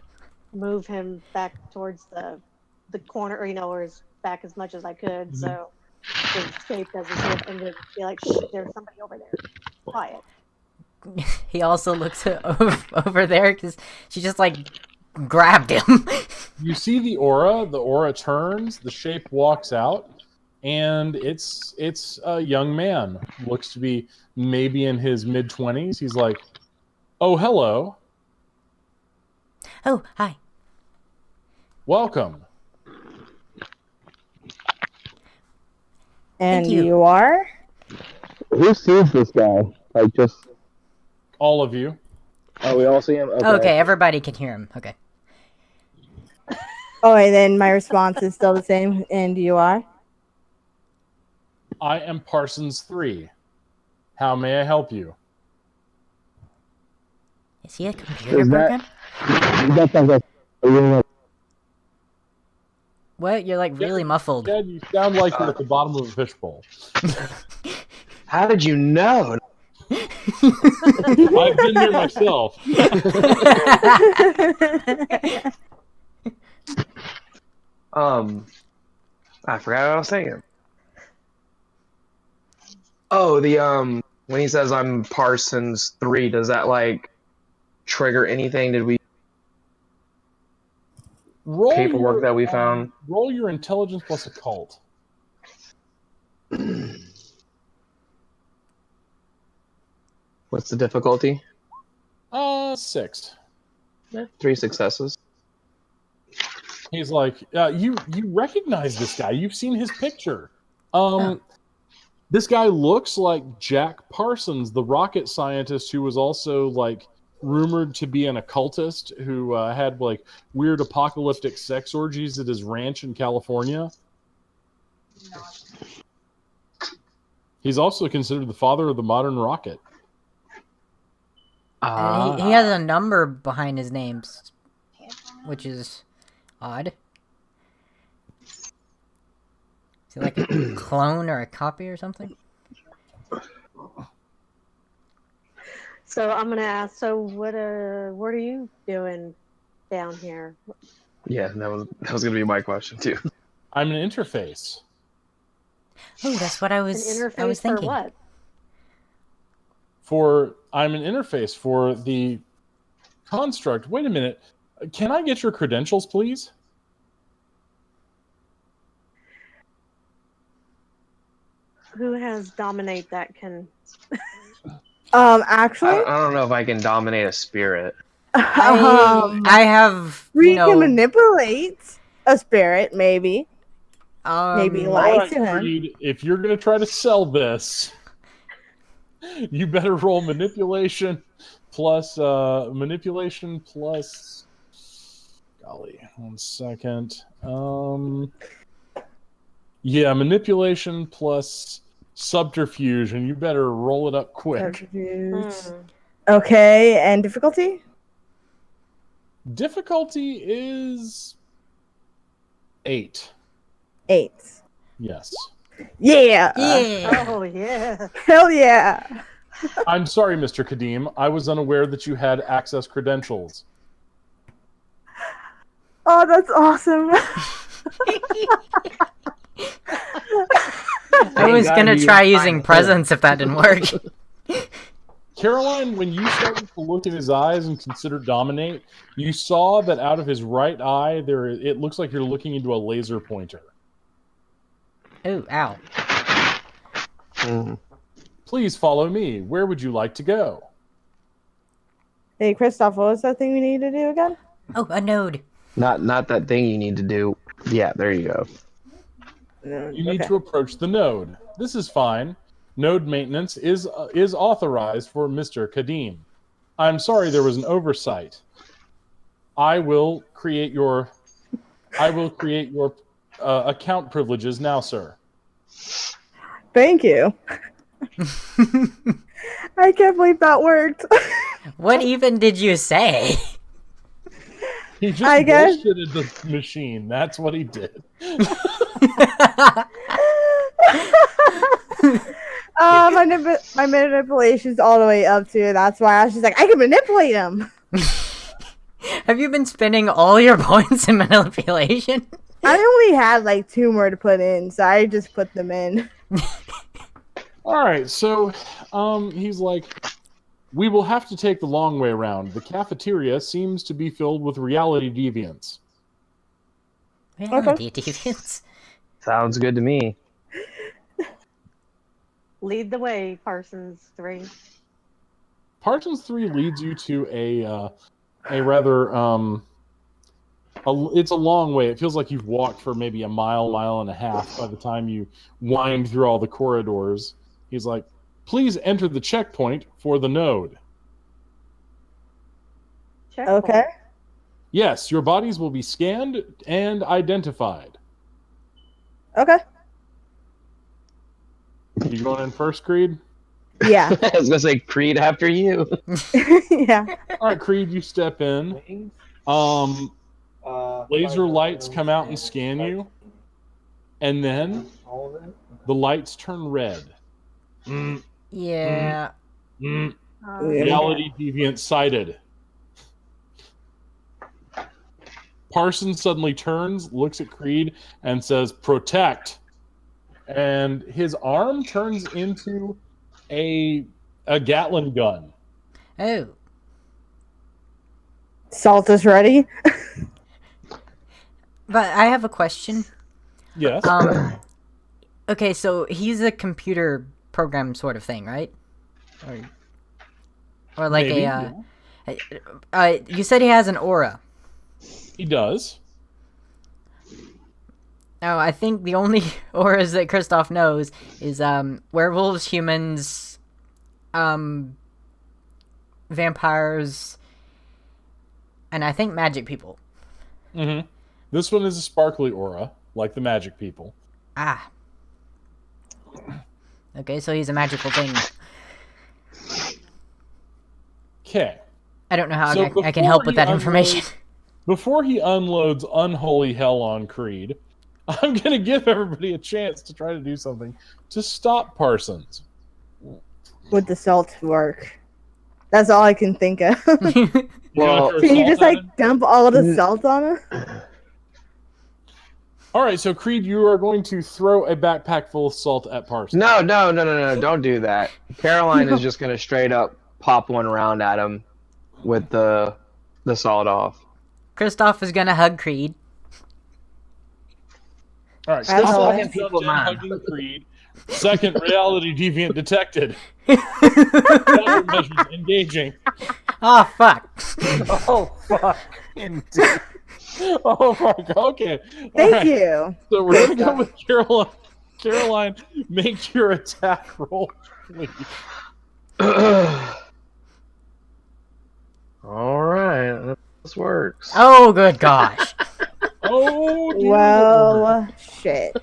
move him back towards the corner, or as back as much as I could, Mm-hmm. so the escape doesn't see it, and to be like, shh, there's somebody over there. Quiet. He also looks over there because she just grabbed him. You see the aura turns, the shape walks out, and it's a young man. Looks to be maybe in his mid-20s. He's like, "Oh, hello. Oh, hi. Welcome." And Thank you. you are? Who sees this guy? Just... All of you. Oh, we all see him? Okay, everybody can hear him. Okay. Oh, and then my response is still the same. And you are? I am Parsons 3. How may I help you? Is he a computer Is that- program? That sounds like... What? You're really muffled. Dad, you sound like you're at the bottom of a fishbowl. How did you know? I've been there myself. I forgot what I was saying. Oh, the when he says I'm Parsons 3, does that like trigger anything? Did we Roll paperwork your, that we found? Roll your intelligence plus occult. What's the difficulty? 6. 3 successes. He's like, you recognize this guy. You've seen his picture. This guy looks like Jack Parsons, the rocket scientist who was also like rumored to be an occultist who had like weird apocalyptic sex orgies at his ranch in California. He's also considered the father of the modern rocket. And he has a number behind his name, which is odd. Is he like a clone or a copy or something? So I'm gonna ask. So what are you doing down here? Yeah, that was gonna be my question too. I'm an interface. Oh, that's what I An was interface thinking. for what? I'm an interface for the construct. Wait a minute. Can I get your credentials, please? Who has dominate that can? Actually, I don't know if I can dominate a spirit. I have, we can manipulate a spirit, maybe. Maybe lie All right, to him. Creed, if you're going to try to sell this, you better roll manipulation plus golly, 1 second. Yeah, manipulation plus subterfuge, and you better roll it up quick. Okay, and difficulty? Difficulty is 8. 8. Yes. Yeah. Yeah. Oh yeah. Hell yeah. I'm sorry, Mr. Kadim. I was unaware that you had access credentials. Oh, that's awesome. I was gonna try using presents if that didn't work. Caroline, when you started to look in his eyes and consider dominate, you saw that out of his right eye, it looks like you're looking into a laser pointer. Ooh, ow. Please follow me. Where would you like to go? Hey, Christoph, what was that thing we need to do again? Oh, a node. Not that thing you need to do. Yeah, there you go. You need to approach the node. This is fine. Node maintenance is authorized for Mr. Kadim. I'm sorry there was an oversight. I will create your account privileges now, sir. Thank you. I can't believe that worked. What even did you say? He just I guess- bullshitted the machine. That's what he did. My manipulation's all the way up to. That's why I was just like, I can manipulate him. Have you been spending all your points in manipulation? I only had like 2 more to put in, so I just put them in. All right, so he's like, we will have to take the long way around. The cafeteria seems to be filled with reality deviants. Reality deviants. Sounds good to me. Lead the way, Parsons 3. Parsons 3 leads you to a rather it's a long way. It feels like you've walked for maybe a mile and a half by the time you wind through all the corridors. He's like, please enter the checkpoint for the node. Checkpoint. Okay. Yes, your bodies will be scanned and identified. Okay. You going in first, Creed? Yeah. I was gonna say Creed after you. Yeah. All right, Creed, you step in. Laser lights come out and scan you, and then the lights turn red. Mm, Yeah. mm. Uh, Yeah. Reality deviant sighted. Parsons suddenly turns, looks at Creed, and says, "Protect." And his arm turns into a Gatling gun. Oh. Salt is ready. But I have a question. Yes. Okay, so he's a computer program sort of thing, right? Or like Maybe. you said he has an aura. He does. Oh, I think the only auras that Kristoff knows is werewolves, humans, vampires, and I think magic people. Mm-hmm. This one is a sparkly aura, like the magic people. Ah. Okay, so he's a magical thing. Okay. I don't know how So I can help with that information. Before he unloads unholy hell on Creed, I'm going to give everybody a chance to try to do something to stop Parsons. Would the salt work? That's all I can think of. Well, Can you just like dump all the salt on him? All right, so Creed, you are going to throw a backpack full of salt at Parsons. no, don't do that. Caroline is just gonna straight up pop one round at him with the salt off. Kristoff is gonna hug Creed. All right, That's Kristoff all. jumped in, hugging Creed. Second, reality deviant detected. Measures engaging. Oh fuck. Oh fuck! Indeed. Oh fuck! Okay. Thank you. So we're gonna go with Caroline. Caroline, make your attack roll, please. All right, this works. Oh good gosh. Oh, dear Lord. Well, shit.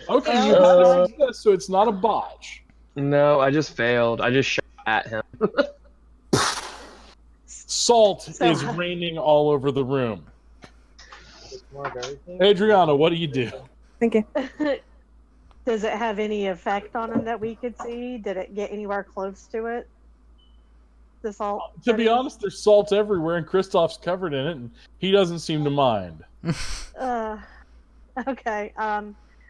Okay, you have a success, so it's not a botch. No, I just failed. I just shot at him. Salt So- is raining all over the room. Adriana, what do you do? Thank you. Does it have any effect on him that we could see? Did it get anywhere close to it? The salt? To be honest, there's salt everywhere, and Kristoff's covered in it, and he doesn't seem to mind. Okay.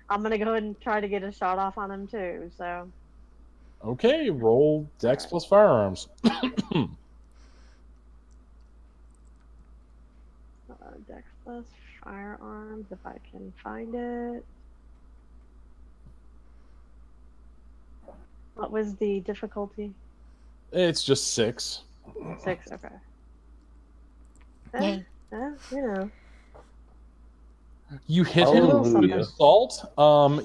I'm gonna go ahead and try to get a shot off on him too. So Okay, roll Dex plus firearms. Dex plus firearms, if I can find it. What was the difficulty? It's just 6. 6. Okay. Yay. You know. You hit Oh, him with hallelujah. the salt.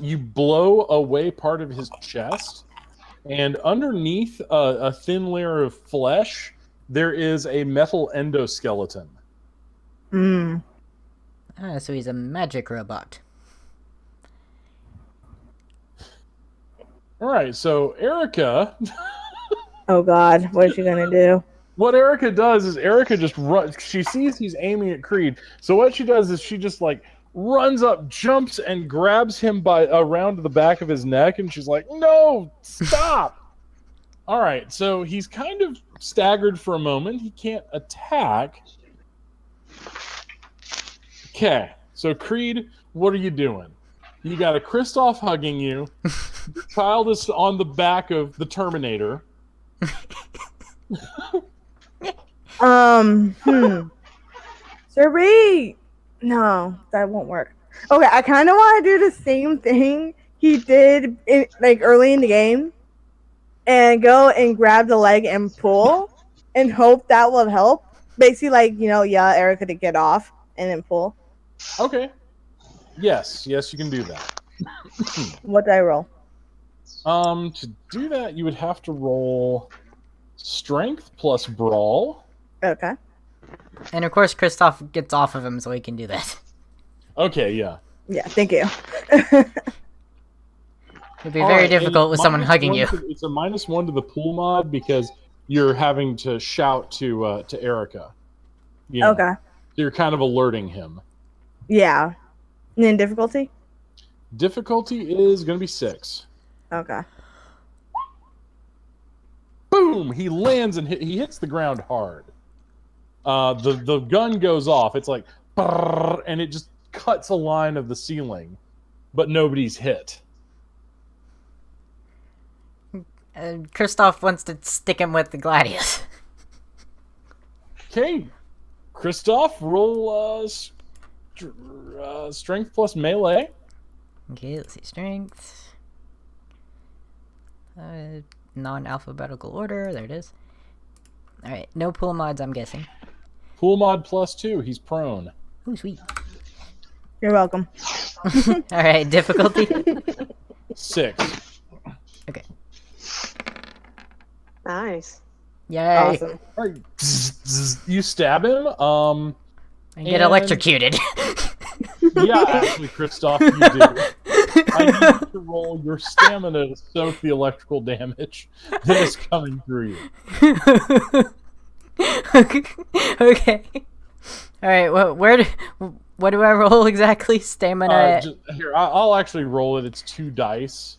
You blow away part of his chest, and underneath a thin layer of flesh, there is a metal endoskeleton. Mm. Ah, so he's a magic robot. All right, so Erica, Oh God, what is she gonna do? what Erica does is Erica just runs. She sees he's aiming at Creed, so what she does is she just like runs up, jumps, and grabs him by around the back of his neck, and she's like, "No, stop!" All right, so he's kind of staggered for a moment. He can't attack. Okay, so Creed, what are you doing? You got a Kristoff hugging you. Your child is on the back of the Terminator. Siri! No, that won't work. Okay, I kind of want to do the same thing he did like early in the game, and go and grab the leg and pull, and hope that will help. Basically, like yeah, Erica to get off and then pull. Okay. Yes, you can do that. What did I roll? To do that, you would have to roll strength plus brawl. Okay. And of course, Kristoff gets off of him, so he can do that. Okay, yeah. Yeah, thank you. It'd be All very right, difficult and with someone minus hugging one you. It's a -1 to the pool mod because you're having to shout to Erica. You know, Okay. so you're kind of alerting him. Yeah. And then difficulty? Difficulty is going to be 6. Okay. Boom! He lands and he hits the ground hard. The gun goes off. It's like, brrr, and it just cuts a line of the ceiling, but nobody's hit. Kristoff wants to stick him with the Gladius. Okay, Kristoff, roll strength plus melee. Okay, let's see. Strength. Non-alphabetical order. There it is. Alright, no pull mods, I'm guessing. Pool mod plus 2. He's prone. Ooh, sweet. You're welcome. Alright, difficulty. 6. Okay. Nice. Yay. Awesome. All right. You stab him. And get And- electrocuted. Yeah, actually, Kristoff, you do. I need you to roll your stamina to soak the electrical damage that is coming through you. Okay. Alright, what do I roll exactly? Stamina. Here, I'll actually roll it. It's 2 dice.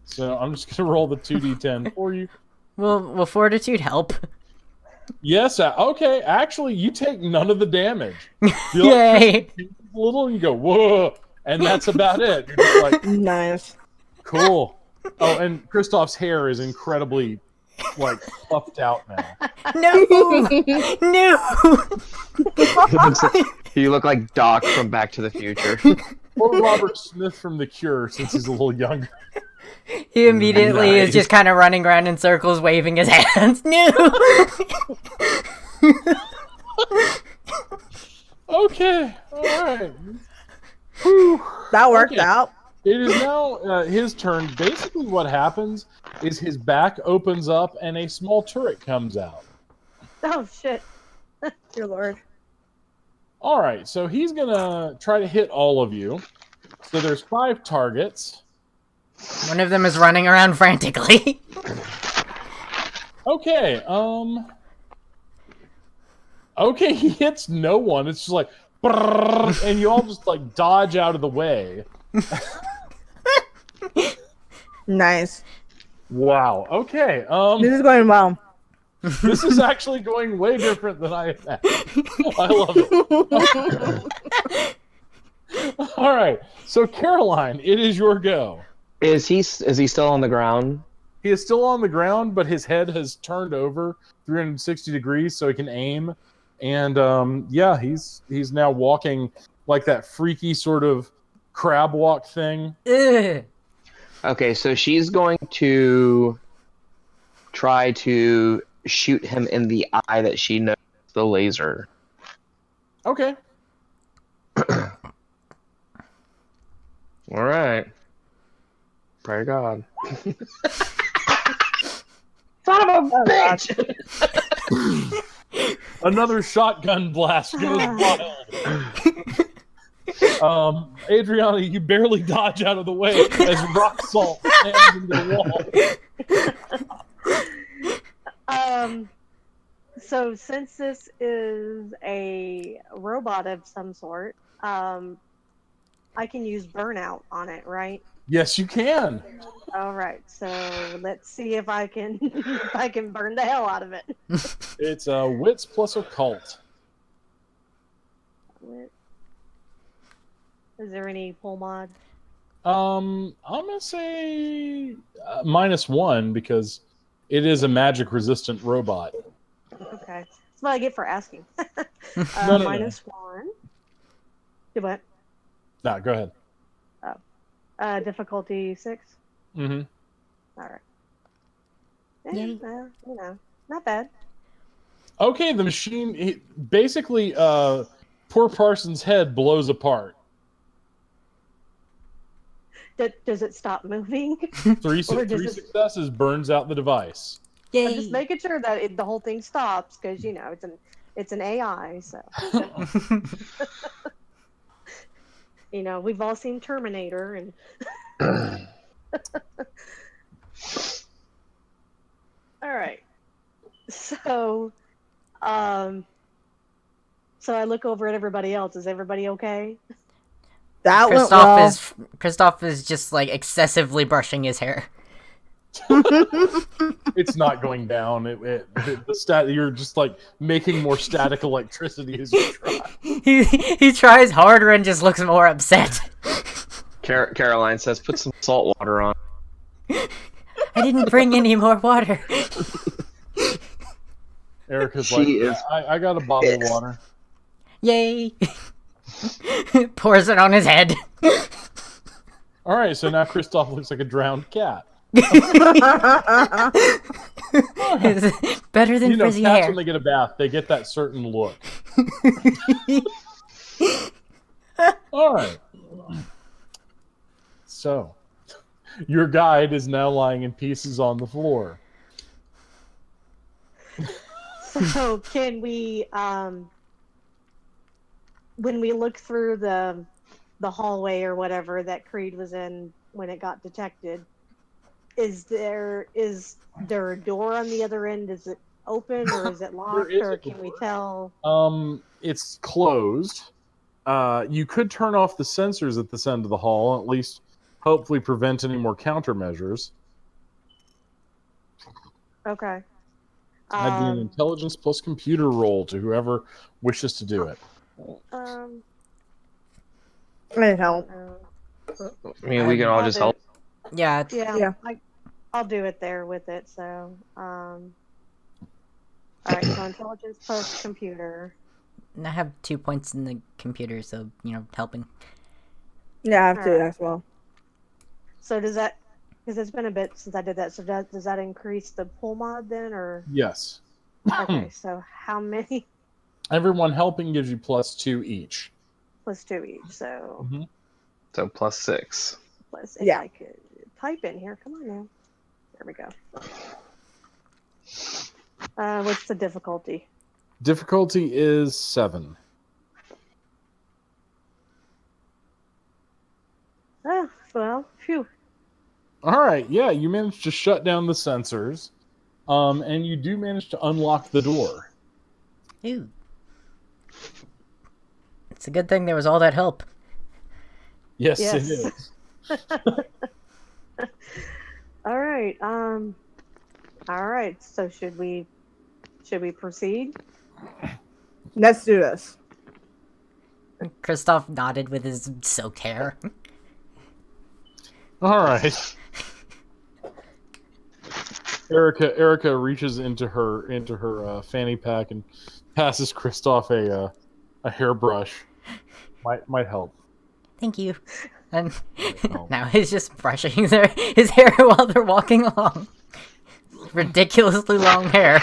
So I'm just going to roll the 2d10 for you. Will fortitude help? Yes, okay. Actually, you take none of the damage. The Yay. electricity a little, and you go, whoa, and that's about it. You're just like, Nice. cool. Oh, and Kristoff's hair is incredibly, like, puffed out now. No! No! You look like Doc from Back to the Future. Or Robert Smith from The Cure, since he's a little younger. He immediately is Nice. just kind of running around in circles, waving his hands. No! Okay, alright. That worked Okay. out. It is now his turn. Basically what happens is his back opens up and a small turret comes out. Oh shit. Dear Lord. Alright, so he's gonna try to hit all of you. So there's 5 targets. One of them is running around frantically. Okay, okay, he hits no one. It's just like, brrrr, and you all just like dodge out of the way. Nice. Wow. Okay. This is going well. This is actually going way different than I imagined. I love it. All right. So Caroline, it is your go. Is he still on the ground? He is still on the ground, but his head has turned over 360 degrees so he can aim. And yeah, he's now walking like that freaky sort of crab walk thing. Ugh. Okay, so she's going to try to shoot him in the eye that she knows the laser. Okay. All right. Pray to God. Son of a bitch! Another shotgun blast goes wild. Adriana, you barely dodge out of the way as rock salt slams into the wall. So since this is a robot of some sort, I can use burnout on it, right? Yes, you can. All right. So let's see if I can if I can burn the hell out of it. It's wits plus occult. Is there any pull mod? I'm gonna say -1 because it is a magic resistant robot. Okay, that's what I get for asking. No. -1. Do what? Nah, go ahead. Difficulty 6. Mm-hmm. All right. Yay. You know, not bad. Okay, the machine basically poor Parsons' head blows apart. Does it stop moving? Three Or does it- successes burns out the device. I'm just making sure that the whole thing stops because you know it's an AI. So you know we've all seen Terminator and. All right. So I look over at everybody else. Is everybody okay? That went well. Kristoff is just like excessively brushing his hair. It's not going down. You're just like making more static electricity as you try. He tries harder and just looks more upset. Caroline says, "Put some salt water on." I didn't bring any more water. Erica's She like, is I got a bottle of water. Yay! Pours it on his head. All right, so now Kristoff looks like a drowned cat. It's better than frizzy cats hair. when they get a bath, they get that certain look. All right. So, your guide is now lying in pieces on the floor. So can we, when we look through the hallway or whatever that Creed was in when it got detected, is there a door on the other end? Is it open or is it locked, is or a can we door. tell? It's closed. You could turn off the sensors at this end of the hall, at least hopefully prevent any more countermeasures. Okay. That'd be an intelligence plus computer roll to whoever wishes to do it. It help. I mean, we can all just help. Yeah, Yeah. I'll do it there with it. So, all right. So intelligence plus computer. I have 2 points in the computer, so helping. Yeah, I have to Alright. as well. So does that? Because it's been a bit since I did that. So does that increase the pull mod then, or? Yes. Okay. So how many? Everyone helping gives you +2 each. Plus 2 each. So So +6. plus. If Yeah. I could type in here. Come on now. There we go. What's the difficulty? Difficulty is 7. Oh, well, phew. All right, yeah, you managed to shut down the sensors, and you do manage to unlock the door. Ooh. It's a good thing there was all that help. Yes, Yes. it is. All right. All right. So should we proceed? Let's do this. Kristoff nodded with his soaked hair. All right. Erica reaches into her fanny pack and passes Kristoff a hairbrush. Might help. Thank you. And Oh. now he's just brushing his hair while they're walking along. Ridiculously long hair.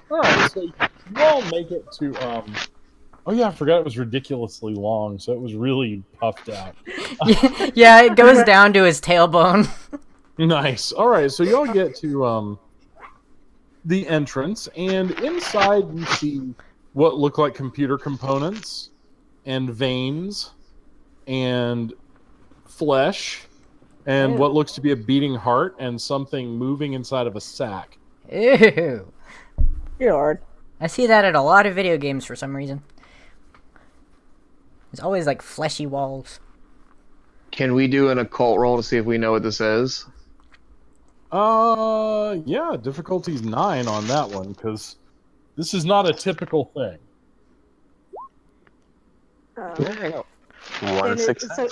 All right, so you all make it to Oh yeah, I forgot it was ridiculously long, so it was really puffed out. Yeah, it goes down to his tailbone. Nice. All right, so y'all get to the entrance, and inside you see what look like computer components and veins and flesh and Ew. what looks to be a beating heart and something moving inside of a sack. Ew. Dear Lord. I see that at a lot of video games for some reason. There's always like fleshy walls. Can we do an occult roll to see if we know what this is? Yeah, difficulty's 9 on that one because this is not a typical thing. One And success. So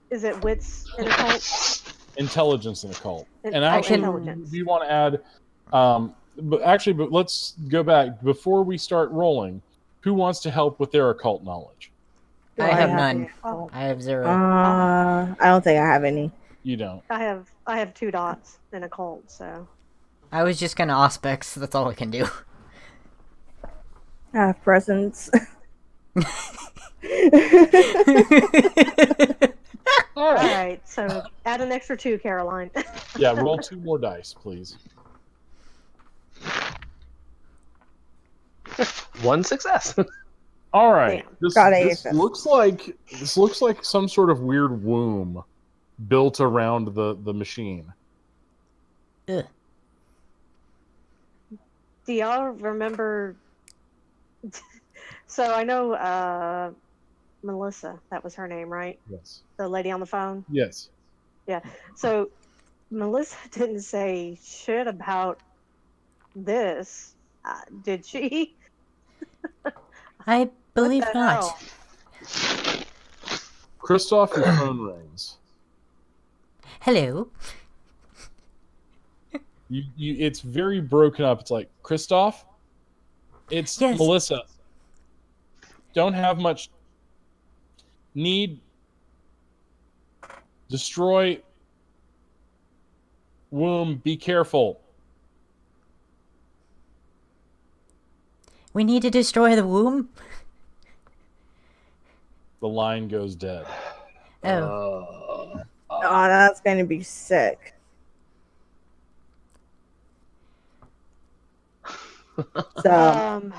is it wits in a cult? Intelligence in occult. And And actually, intelligence. do you want to add? But let's go back before we start rolling. Who wants to help with their occult knowledge? Do I have any? none. Oh, I have 0. I don't think I have any. You don't. I have 2 dots in a cult. So I was just gonna auspex, that's all I can do. I have presents. All all right. right. So add an extra 2, Caroline. Yeah, roll 2 more dice, please. One success. All right. Damn. This Got a this success. looks like some sort of weird womb built around the machine. Ugh. Do y'all remember? So I know Melissa. That was her name, right? Yes. The lady on the phone. Yes. Yeah. So Melissa didn't say shit about this, did she? I believe the not. hell? Kristoff, your phone rings. Hello. It's very broken up. It's like, Kristoff, it's Yes. Melissa. Don't have much. Need. Destroy. Womb. Be careful. We need to destroy the womb? The line goes dead. Oh. Oh, that's gonna be sick. So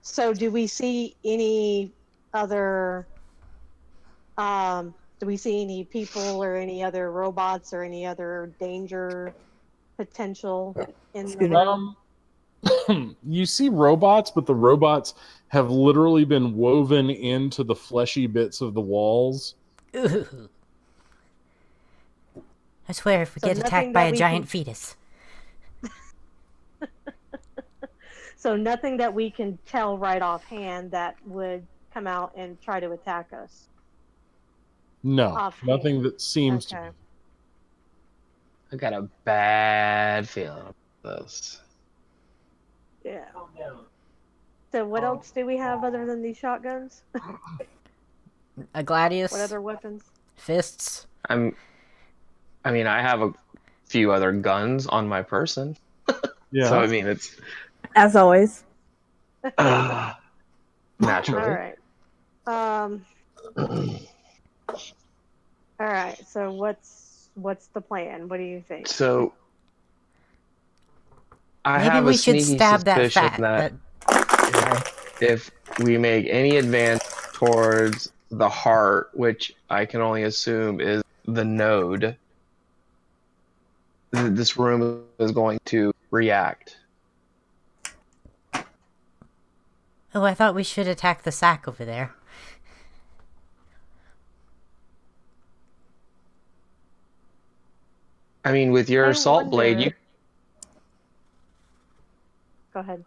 So do we see any other do we see any people or any other robots or any other danger potential in the room? You see robots, but the robots have literally been woven into the fleshy bits of the walls. Ooh. I swear if we So get nothing attacked by that a we giant can- fetus. So nothing that we can tell right offhand that would come out and try to attack us. No, Offhand. nothing that seems to. Okay. I got a bad feeling about this. Yeah. So what else do we have other than these shotguns? A gladius? What other weapons? Fists? I mean, I have a few other guns on my person. Yeah. So, I mean, it's as always, naturally. All right. So what's the plan? What do you think? So, I Maybe have we a should sneaky stab that suspicion fat. that if we make any advance towards the heart, which I can only assume is the node, this room is going to react. Oh, I thought we should attack the sack over there. I mean, with your I assault blade, you wonder- Go ahead.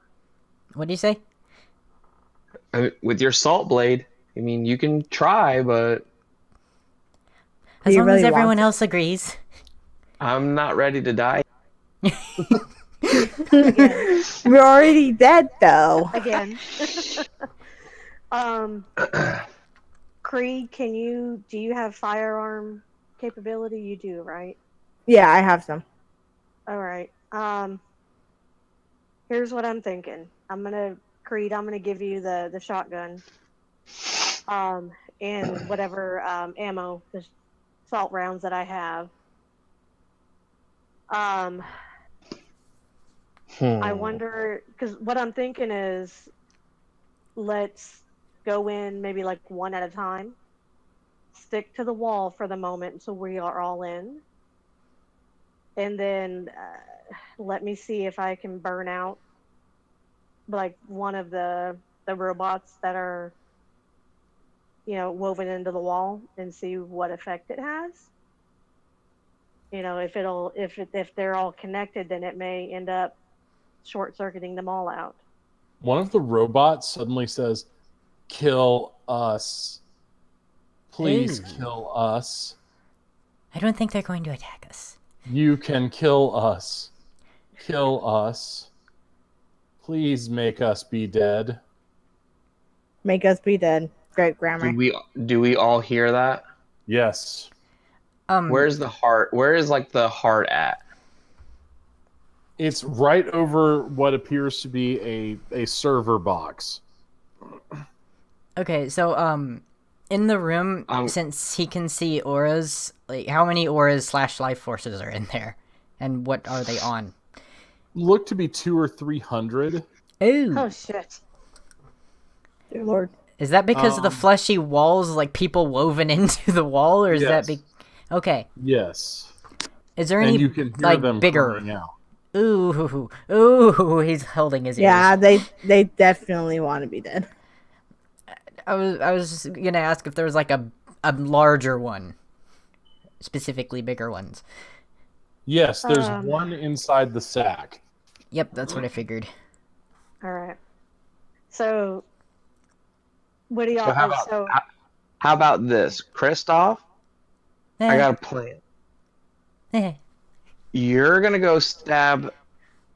What do you say? with your salt blade, I mean, you can try, but As you long as really want everyone to? else agrees. I'm not ready to die. Again. we're already dead though. Again. Creed, do you have firearm capability? You do, right? Yeah, I have some. All right. Here's what I'm thinking. I'm gonna give you the shotgun. And whatever ammo, the salt rounds that I have. I wonder, because what I'm thinking is, let's go in maybe like one at a time. Stick to the wall for the moment until we are all in. And then let me see if I can burn out like one of the robots that are, woven into the wall and see what effect it has. If they're all connected, then it may end up short-circuiting them all out. One of the robots suddenly says, "Kill us. Please Ooh. kill us. I don't think they're going to attack us. You can kill us. Kill us. Please make us be dead." Make us be dead. Great grammar. Do we all hear that? Yes. Where's the heart? Where is like the heart at? It's right over what appears to be a server box. Okay, so, in the room, since he can see auras, like, how many auras / life forces are in there? And what are they on? Look to be 200 or 300. Ooh. Oh, shit. Dear Lord. Is that because of the fleshy walls, like people woven into the wall, or is that okay? Yes. Is there And any you can hear like them bigger? crying out. Ooh, he's holding his ears. Yeah, they definitely want to be dead. I was gonna ask if there was like a larger one, specifically bigger ones. Yes, there's Um. one inside the sack. Yep, that's what I figured. All right. So, what do So y'all? how about this, Kristoff? I got a plan. You're gonna go stab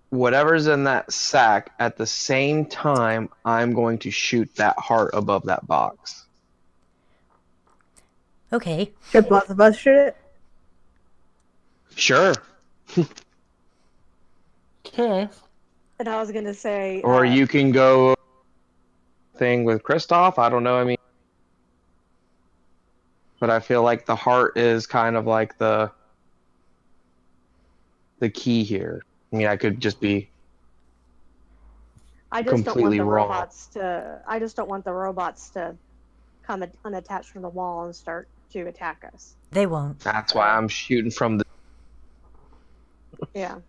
whatever's in that sack at the same time I'm going to shoot that heart above that box. Okay. Should both of us shoot it? Sure. Okay. And I was gonna say, Or you can go thing with Kristoff. I don't know. I mean, but I feel like the heart is kind of like the key here. I mean, I could just be I just don't want completely the wrong. robots to. I just don't want the robots to come unattached from the wall and start to attack us. They won't. That's why I'm shooting from the. Yeah.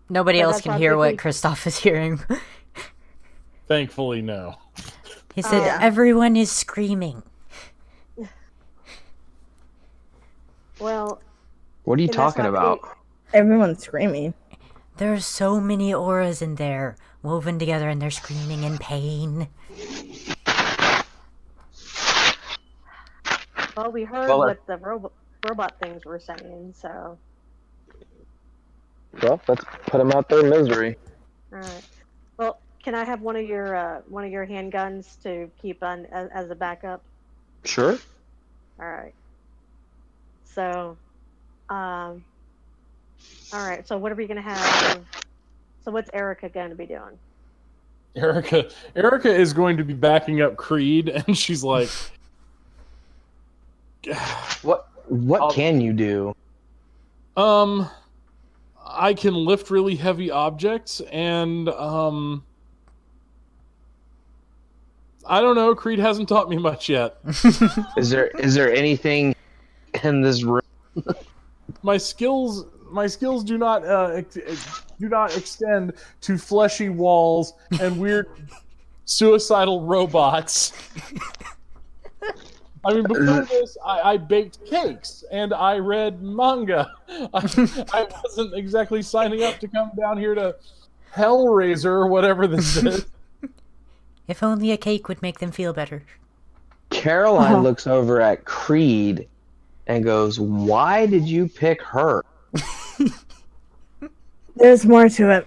Nobody But else that's can why I'm hear what thinking- Kristoff is hearing. Thankfully, no. He said, Yeah. everyone is screaming. Well, What are you And that's talking why about? Everyone's screaming. There's so many auras in there, woven together, and they're screaming in pain. well, we heard Well, what the robot things were saying, so Well, let's put them out their misery. all right. Well, can I have one of your handguns to keep on as a backup? Sure. All right. So, all right. So, what are we gonna have? So, what's Erica going to be doing? Erica is going to be backing up Creed, and she's like, What I'll- can you do? I can lift really heavy objects, and I don't know. Creed hasn't taught me much yet. Is there anything in this room? My skills do not extend to fleshy walls and weird suicidal robots. I mean, before this, I baked cakes and I read manga. I wasn't exactly signing up to come down here to Hellraiser or whatever this is. If only a cake would make them feel better. Caroline looks over at Creed and goes, "Why did you pick her?" There's more to it.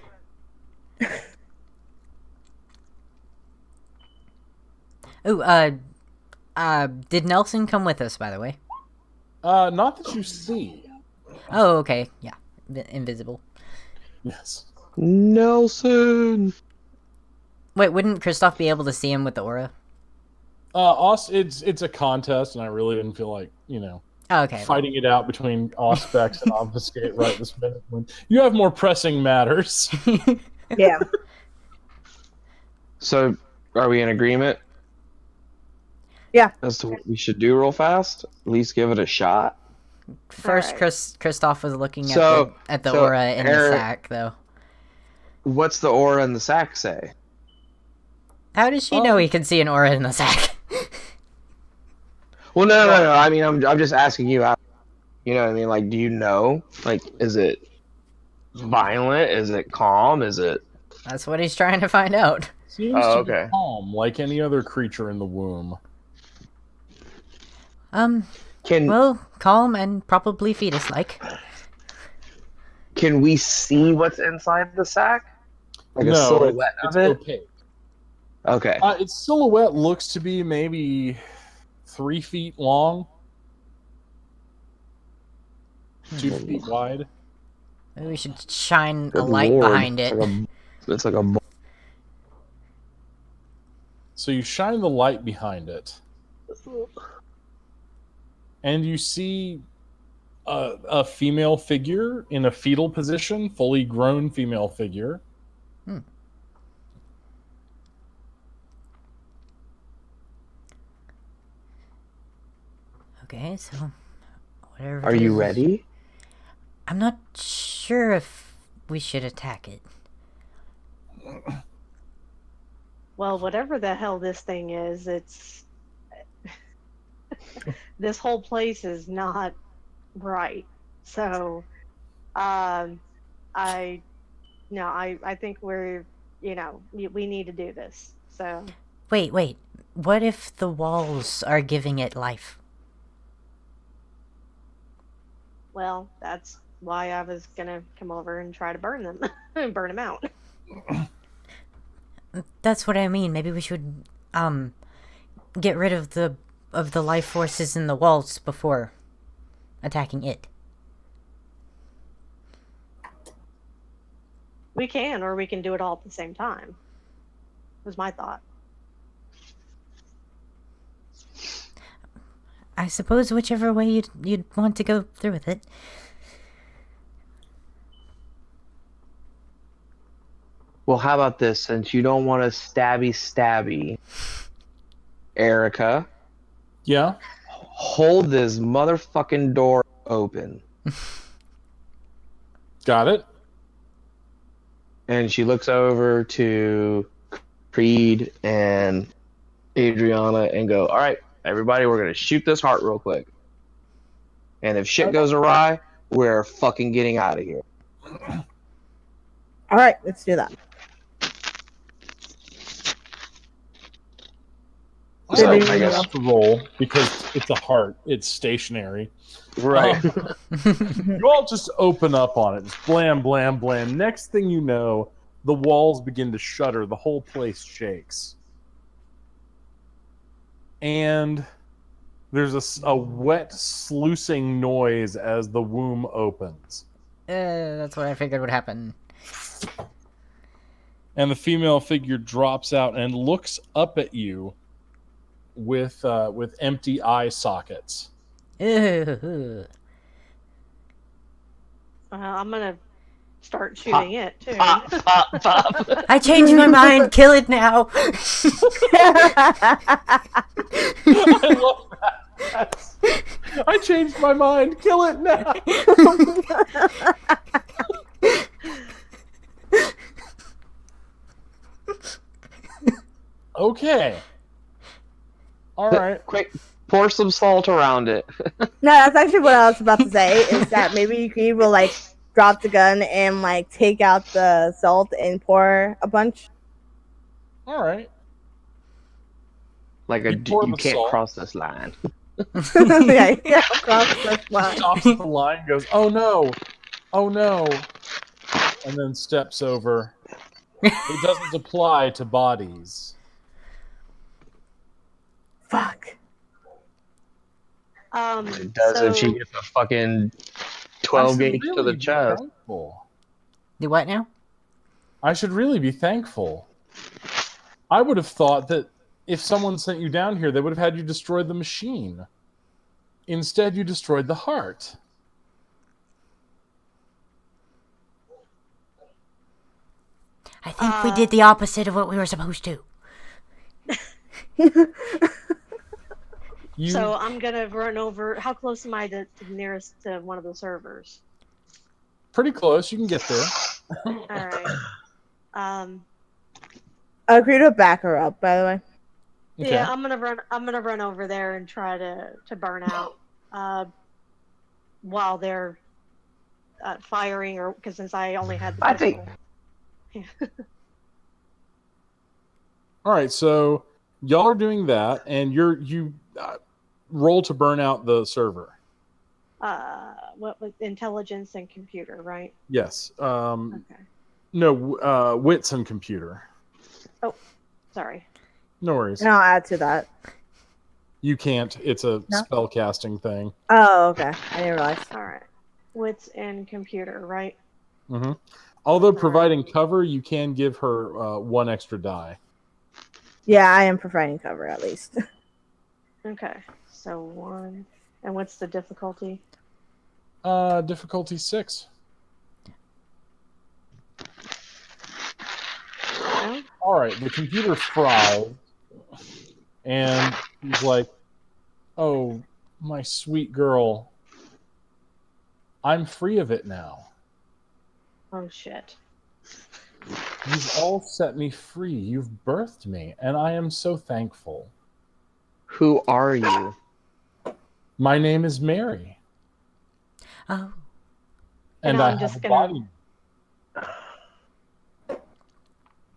Did Nelson come with us, by the way? Not that you see. Oh, okay. Yeah. Invisible. Yes. Nelson. Wait, wouldn't Kristoff be able to see him with the aura? It's a contest, and I really didn't feel like, Oh, okay. fighting it out between Auspex and Obfuscate right this minute when you have more pressing matters. Yeah. So, are we in agreement? Yeah. As to what we should do real fast? At least give it a shot. First, Alright. Kristoff was looking So- at the so aura in the Eric- sack, though. What's the aura in the sack say? How does she know he can see an aura in the sack? Well, no. I mean, I'm just asking you out. You know what I mean? Like, do you know? Like, is it violent? Is it calm? Is it? That's what he's trying to find out. Seems Oh, to okay. be calm, like any other creature in the womb. Well, calm and probably fetus-like. Can we see what's inside the sack? Like a No, silhouette it's of it? opaque. Okay. Its silhouette looks to be maybe 3 feet long, 2 feet wide. Maybe we should shine a Good light lord. behind it. It's like a So you shine the light behind it, and you see a female figure in a fetal position, fully grown female figure. Okay, so whatever. Are it you is- ready? I'm not sure if we should attack it. Well, whatever the hell this thing is, it's this whole place is not right. So, um, I no, I think we need to do this. So, Wait. What if the walls are giving it life? well, that's why I was gonna come over and try to burn them, and burn them out. That's what I mean. Maybe we should get rid of the life forces in the walls before attacking it. We can, or we can do it all at the same time. Was my thought. I suppose whichever way you'd want to go through with it. Well, how about this? Since you don't want to stabby, Erica, Yeah. hold this motherfucking door open. Got it. And she looks over to Creed and Adriana and go, all right, everybody, we're going to shoot this heart real quick. And if shit goes awry, we're fucking getting out of here. All right, let's do that. I So, don't I even guess- have to roll because it's a heart. It's stationary. Right. You all just open up on it. Just blam, blam, blam. Next thing you know, the walls begin to shudder. The whole place shakes. And there's a wet sluicing noise as the womb opens. That's what I figured would happen. And the female figure drops out and looks up at you with empty eye sockets. Ew. I'm gonna start shooting it too. Pop. I changed my mind. Kill it now. I love that. I changed my mind. Kill it now. Okay. All right. Quick, pour some salt around it. No, that's actually what I was about to say. Is that maybe Creed will like drop the gun and like take out the salt and pour a bunch. All right. Like You pour you the can't salt. cross this line. yeah, across the line. Stops at the line, goes, "Oh no, oh no," and then steps over. It doesn't apply to bodies. Fuck. It does if she gets a fucking 12 I should gauge to really the be chest. thankful. Do what now? I should really be thankful. I would have thought that if someone sent you down here, they would have had you destroy the machine. Instead, you destroyed the heart. I think we did the opposite of what we were supposed to. You, So I'm gonna run over. How close am I to the nearest to one of the servers? pretty close. You can get there. All right. Creed will back her up, by the way. Okay. Yeah, I'm gonna run over there and try to burn out while they're firing, or because since I only had the I think- pistol. All right. So y'all are doing that, and you roll to burn out the server. What with intelligence and computer, right? Yes. Okay. No. Wits and computer. Sorry. No worries. And I'll add to that. You can't. It's a No? spell casting thing. Oh, okay. I didn't realize. All right. Wits and computer, right? Hmm. Although providing cover, you can give her one extra die. Yeah, I am providing cover at least. Okay. So 1. And what's the difficulty? Difficulty 6. No? All right. The computer fries, and he's like, "Oh, my sweet girl, I'm free of it now. Oh shit. You've all set me free. You've birthed me, and I am so thankful." Who are you? My name is Mary, Oh, and I have a body.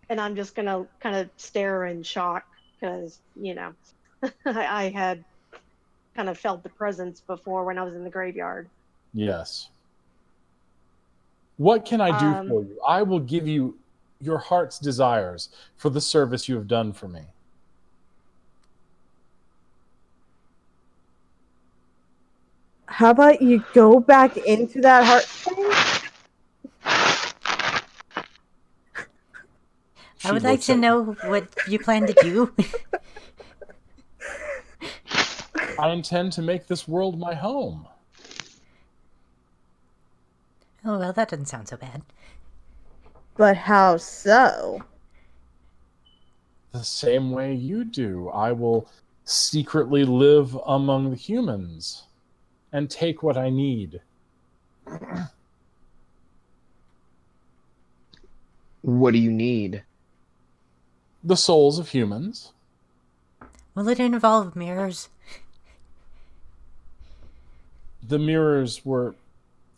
And I'm just gonna kind of stare in shock because I had kind of felt the presence before when I was in the graveyard. Yes. What can I do Um, for you? I will give you your heart's desires for the service you have done for me. How about you go back into that heart thing? I She would like looks to at know what you plan to do. I intend to make this world my home. Oh, well, that doesn't sound so bad. But how so? The same way you do. I will secretly live among the humans and take what I need. What do you need? The souls of humans. Will it involve mirrors? The mirrors were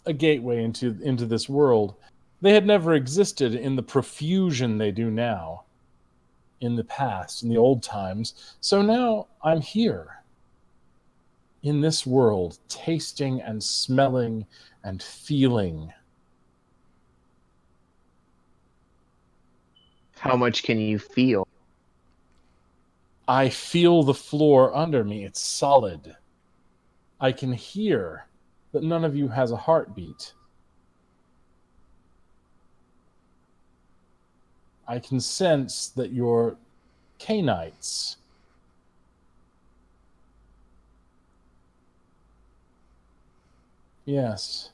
a gateway into this world. They had never existed in the profusion they do now in the past, in the old times. So now I'm here in this world, tasting and smelling and feeling. How much can you feel? I feel the floor under me. It's solid. I can hear that none of you has a heartbeat. I can sense that you're Canites. Yes.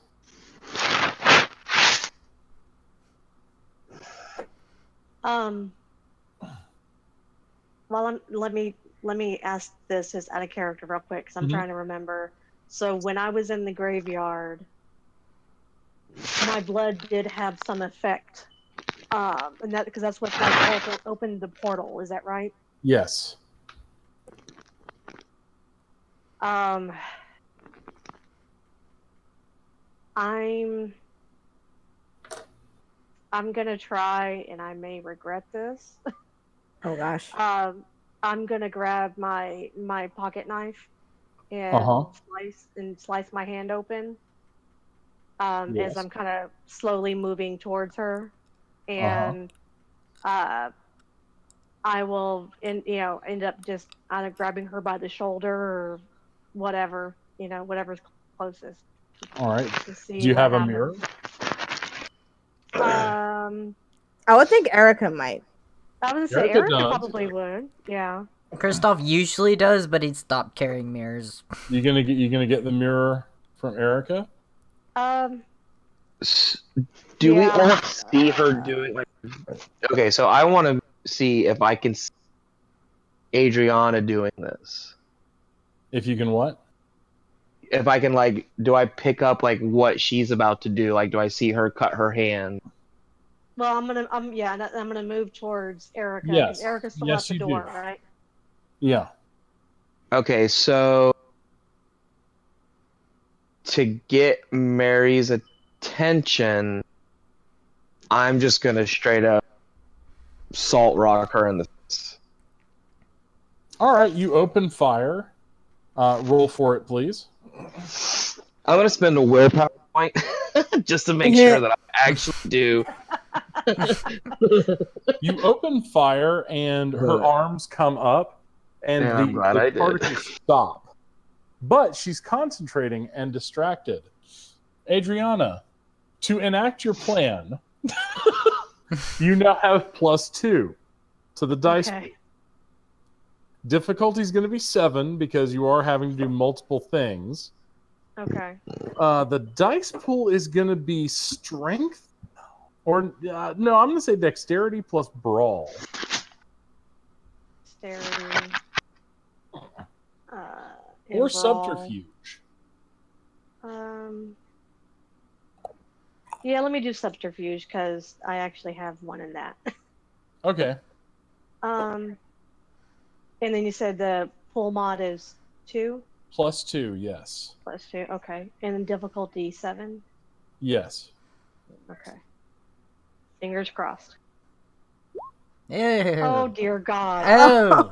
Well, let me ask this just out of character real quick because I'm trying to remember. So when I was in the graveyard, my blood did have some effect, and that because that's what like opened the portal. Is that right? Yes. I'm gonna try, and I may regret this. Oh gosh. I'm gonna grab my pocket knife Uh-huh. and slice my hand open. As Yes. I'm kind of slowly moving towards her, Uh-huh. and I will end up just either grabbing her by the shoulder or whatever, whatever's closest All right. to see Do you what have a happens. mirror? I would think Erica might. I was gonna say Erica Erica does. probably would. Yeah. Kristoff usually does, but he'd stopped carrying mirrors. You gonna get the mirror from Erica? Do we Yeah. all see her doing like? Okay, so I want to see if I can see Adriana doing this. If you can what? If I can do I pick up what she's about to do? Like, do I see her cut her hand? Well, I'm gonna move towards Erica because Yes. Erica's still at Yes, the you door, do. right? Yeah. Okay, so to get Mary's attention, I'm just gonna straight up salt rock her in the face. All right, you open fire. Roll for it, please. I'm gonna spend a willpower point just to make sure that I actually do. You open fire, and her But- arms come up, and Yeah, I'm glad I the did. particles stop. But she's concentrating and distracted. Adriana, to enact your plan, you now have +2 to the dice. Okay. Difficulty is going to be 7 because you are having to do multiple things. Okay. The dice pool is going to be strength, or no, I'm going to say dexterity plus brawl. Dexterity. Or brawl. subterfuge. Yeah, let me do subterfuge because I actually have one in that. Okay. And then you said the pull mod is 2? +2, yes. +2. Okay. And then difficulty 7. Yes. Okay. Fingers crossed. Ew. Oh dear God. Oh.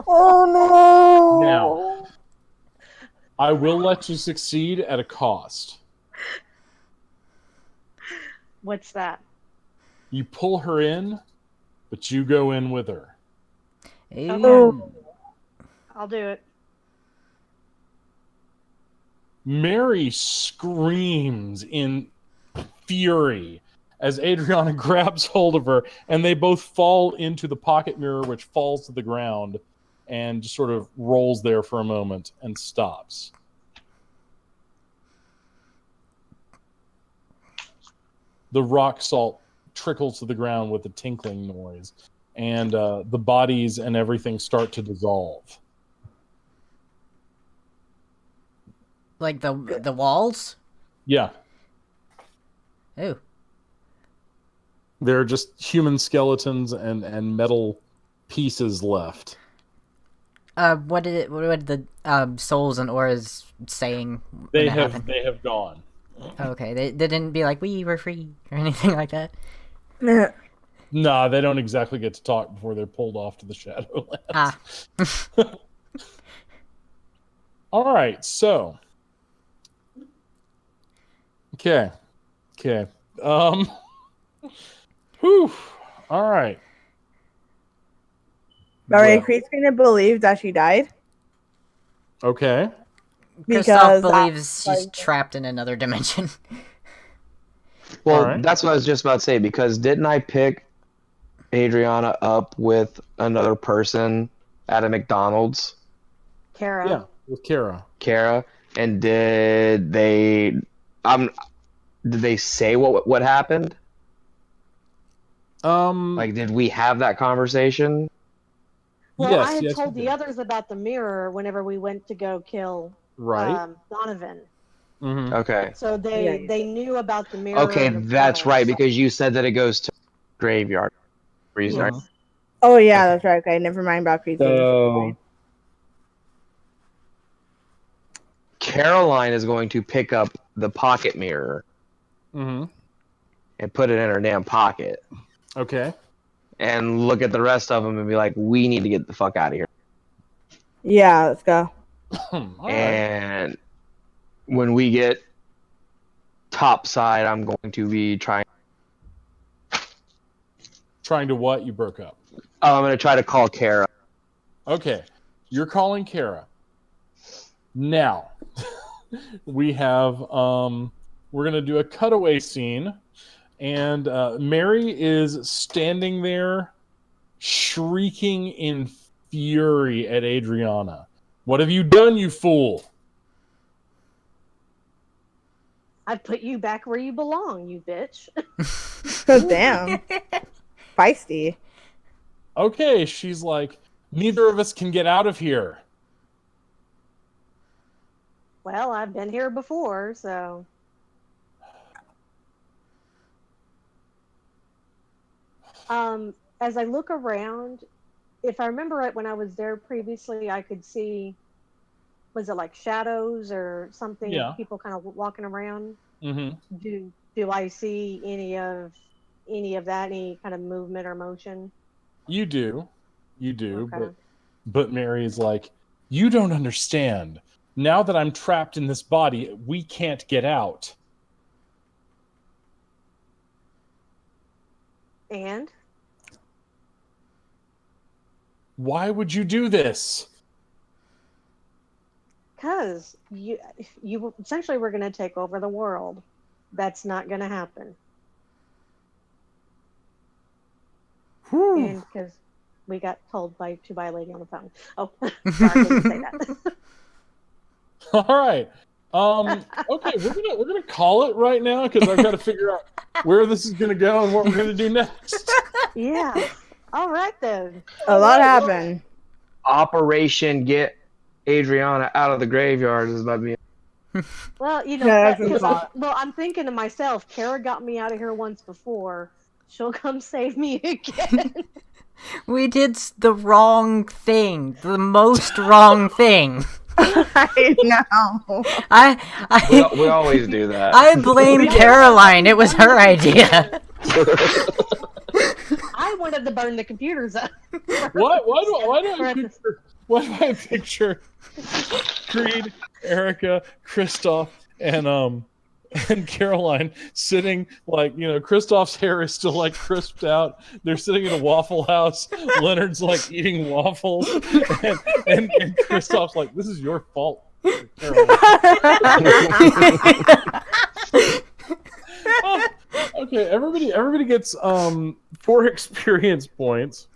Oh no! Now, I will let you succeed at a cost. What's that? You pull her in, but you go in with her. Ew. I'll do it. Mary screams in fury as Adriana grabs hold of her, and they both fall into the pocket mirror, which falls to the ground and just sort of rolls there for a moment and stops. The rock salt trickles to the ground with a tinkling noise, and the bodies and everything start to dissolve. Like the walls? Yeah, Ooh. they're just human skeletons and metal pieces left. What did the souls and auras saying when They that have happened? they have gone. Oh, okay, they didn't be like we were free or anything like that. Nah, they don't exactly get to talk before they're pulled off to the Shadowlands. Ah. All right, so. Okay. Whew. All right. Alright, Well, Crete's gonna believe that she died. okay. Kristoff Because believes she's like- trapped in another dimension. Well, Alright. that's what I was just about to say, because didn't I pick Adriana up with another person at a McDonald's, Kara. Yeah, with Kara. Kara? And did they say what happened? Like, did we have that conversation? Well, yes, I had yes, told you the did. others about the mirror whenever we went to go kill Right. Donovan. Mhm. Okay. So they knew about the mirror. Okay, and the that's portal, right, so- because you said that it goes to graveyard. Reason, Yes. right? Oh yeah, that's right. Okay, never mind about Crete. So Caroline is going to pick up the pocket mirror Mhm. and put it in her damn pocket Okay. and look at the rest of them and be like, we need to get the fuck out of here. Yeah, let's go. All right. And when we get topside, I'm going to be trying. Trying to what? You broke up. Oh, I'm going to try to call Kara. Okay. You're calling Kara. Now, we have we're gonna do a cutaway scene, and Mary is standing there shrieking in fury at Adriana. What have you done, you fool? I put you back where you belong, you bitch. Oh damn, feisty. Okay, she's like, neither of us can get out of here. Well, I've been here before, so. As I look around, if I remember right, when I was there previously, I could see, was it like shadows or something? Yeah. People kind of walking around. Mm-hmm. Do I see any of that, any kind of movement or motion? You do, Okay. but Mary is like, you don't understand. Now that I'm trapped in this body, we can't get out. And Why would you do this? because you essentially were going to take over the world. That's not going to happen. Whew. And because we got told by a lady on the phone. Oh, sorry, I didn't say that. All right. Okay, we're gonna call it right now because I've got to figure out where this is gonna go and what we're gonna do next. Yeah. All right then. A lot happened. Operation Get Adriana Out of the Graveyard is about to be. Well, you know, Yeah, that's a 'cause thought. I'm thinking to myself, Kara got me out of here once before. She'll come save me again. We did the wrong thing. The most wrong thing. I know. We always do that. I blame Caroline. It was her idea. I wanted to burn the computers up. Why do I picture Creed, Erica, Kristoff, and Caroline sitting like, Kristoff's hair is still like crisped out. They're sitting in a Waffle House. Leonard's like eating waffles, and Kristoff's like, "This is your fault, Caroline." Oh, okay, everybody gets 4 experience points.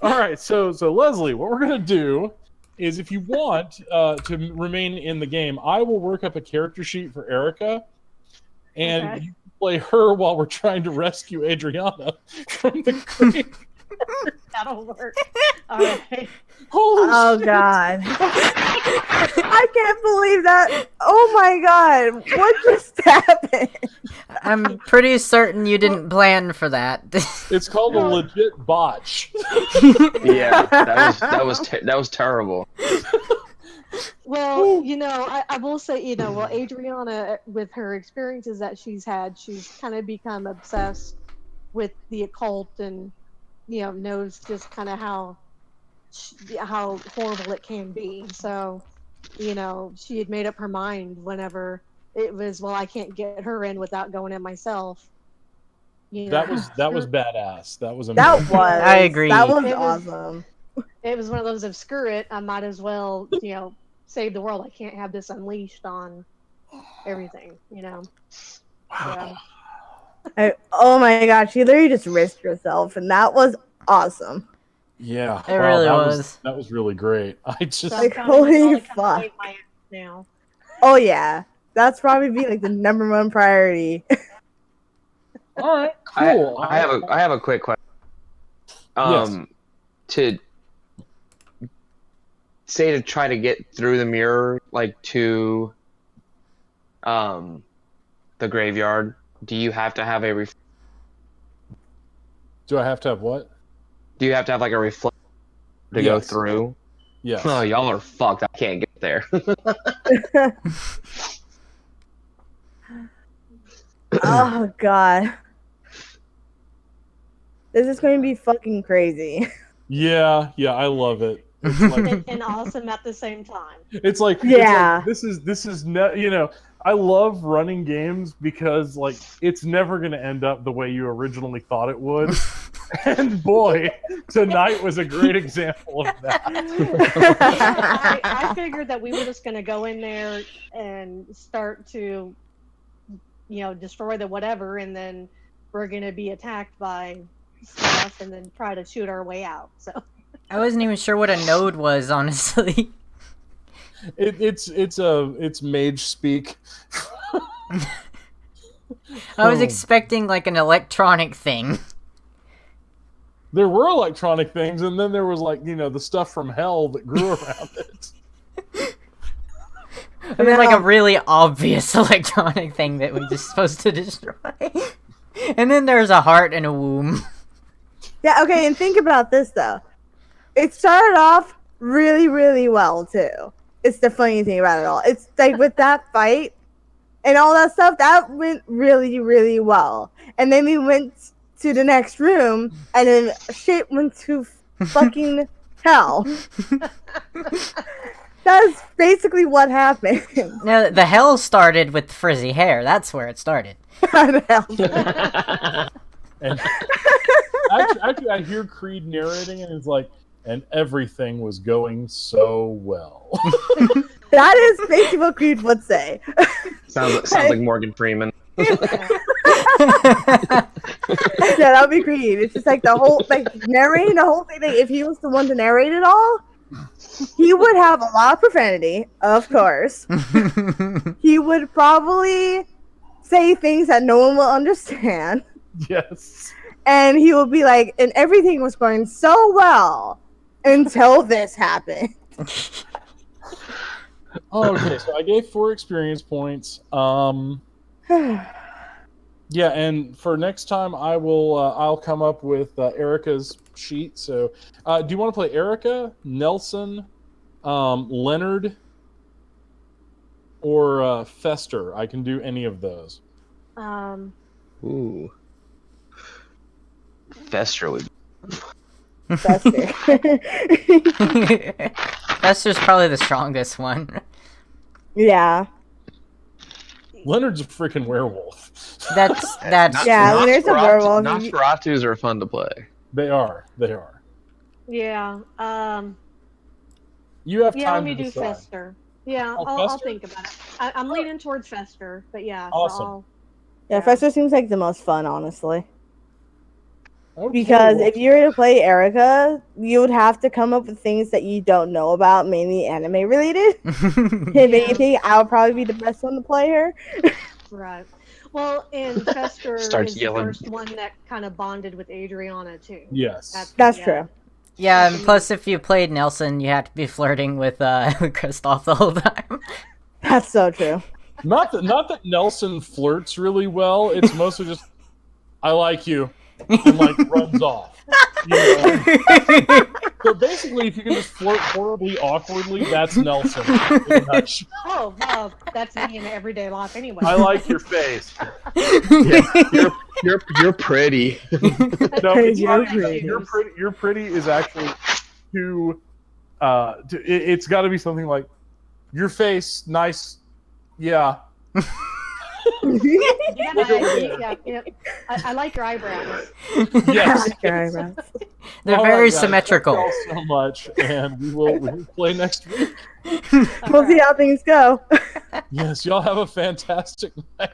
All right, so Leslie, what we're gonna do is, if you want to remain in the game, I will work up a character sheet for Erica, and Okay. you can play her while we're trying to rescue Adriana from the grave. That'll work. All right. Holy Oh shit. God. I can't believe that. Oh my God. What just happened? I'm pretty certain you didn't plan for that. It's called a legit botch. Yeah, that was terrible. Well, I will say, well, Adriana, with her experiences that she's had, she's kind of become obsessed with the occult and, knows just kind of how horrible it can be. So, she had made up her mind whenever it was, well, I can't get her in without going in myself. That was badass. That was amazing. That was. I agree. That was It was- awesome. It was one of those of, screw it, I might as well, save the world. I can't have this unleashed on everything, Wow. Yeah. Oh my God. She literally just risked herself, and that was awesome. Yeah, It really that was. That was really great. I just So Like, I'm kinda holy kinda fuck. wave my ass now. Oh yeah. That's probably be like the #1 priority. all right, cool. I have a quick question. To say, to try to get through the mirror, like, to the graveyard, do you have to have Do I have to have what? do you have to have like a reflect to go Yes. through? Yes. Oh, y'all are fucked. I can't get there. Oh God. This is going to be fucking crazy. Yeah, I love it. It's like, And awesome at the same time. it's like Yeah. this is I love running games because like it's never going to end up the way you originally thought it would. And boy, tonight was a great example of that. I figured that we were just going to go in there and start to, destroy the whatever, and then we're going to be attacked by stuff and then try to shoot our way out. So I wasn't even sure what a node was, honestly. It's mage speak. I was expecting like an electronic thing. There were electronic things, and then there was like the stuff from hell that grew around it. I mean, like a really obvious electronic thing that we're just supposed to destroy. And then there's a heart and a womb. Yeah, okay, and think about this though. It started off really, really well too. It's the funny thing about it all. It's like with that fight and all that stuff, that went really, really well. And then we went to the next room, and then shit went to fucking hell. That's basically what happened. No, the hell started with frizzy hair. That's where it started. And actually, I hear Creed narrating, and it's like, and everything was going so well. That is basically what Creed would say. Sounds like Morgan Freeman. Yeah, that would be Creed. It's just like the whole, narrating the whole thing. Like, if he was the one to narrate it all, he would have a lot of profanity, of course. He would probably say things that no one will understand. Yes. And he would be like, and everything was going so well until this happened. Okay, so I gave 4 experience points. Yeah, and for next time, I'll come up with Erica's sheet. So, do you want to play Erica, Nelson, Leonard, or Fester? I can do any of those. Ooh. Fester would. Fester. Fester's probably the strongest one. Yeah. Leonard's a freaking werewolf. That's Yeah, there's a werewolf. Nosferatus are fun to play. They are. Yeah. You have Yeah, time let me to do decide. Fester. Yeah, Oh, I'll Fester? think about it. I'm leaning towards Fester, but yeah. Awesome. So Yeah, Fester seems like the most fun, honestly. Okay, Because well, if you were to play Erica, you would have to come up with things that you don't know about, mainly anime related. If anything, I would probably be the best one to play her. right. Well, and Fester Starts is yelling. the first one that kind of bonded with Adriana too. yes. That's yeah. true. Yeah, and plus if you played Nelson, you had to be flirting with Kristoff the whole time. That's so true. Not that Nelson flirts really well. It's mostly just, I like you, and like runs off. You know? So basically, if you can just flirt horribly awkwardly, that's Nelson. In a nutshell. Oh, well, that's me in everyday life anyway. I like your face. Yeah, you're pretty. No, it's You're not even- pretty. You're pretty is actually too. It's got to be something like your face, nice. Yeah. Yeah. I like your eyebrows. Yes. They're All very right, guys, symmetrical. Thank you all so much, and we will play next week. We'll see how things go. Yes, y'all have a fantastic night.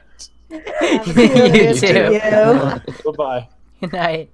You too. You. Bye bye. Good night.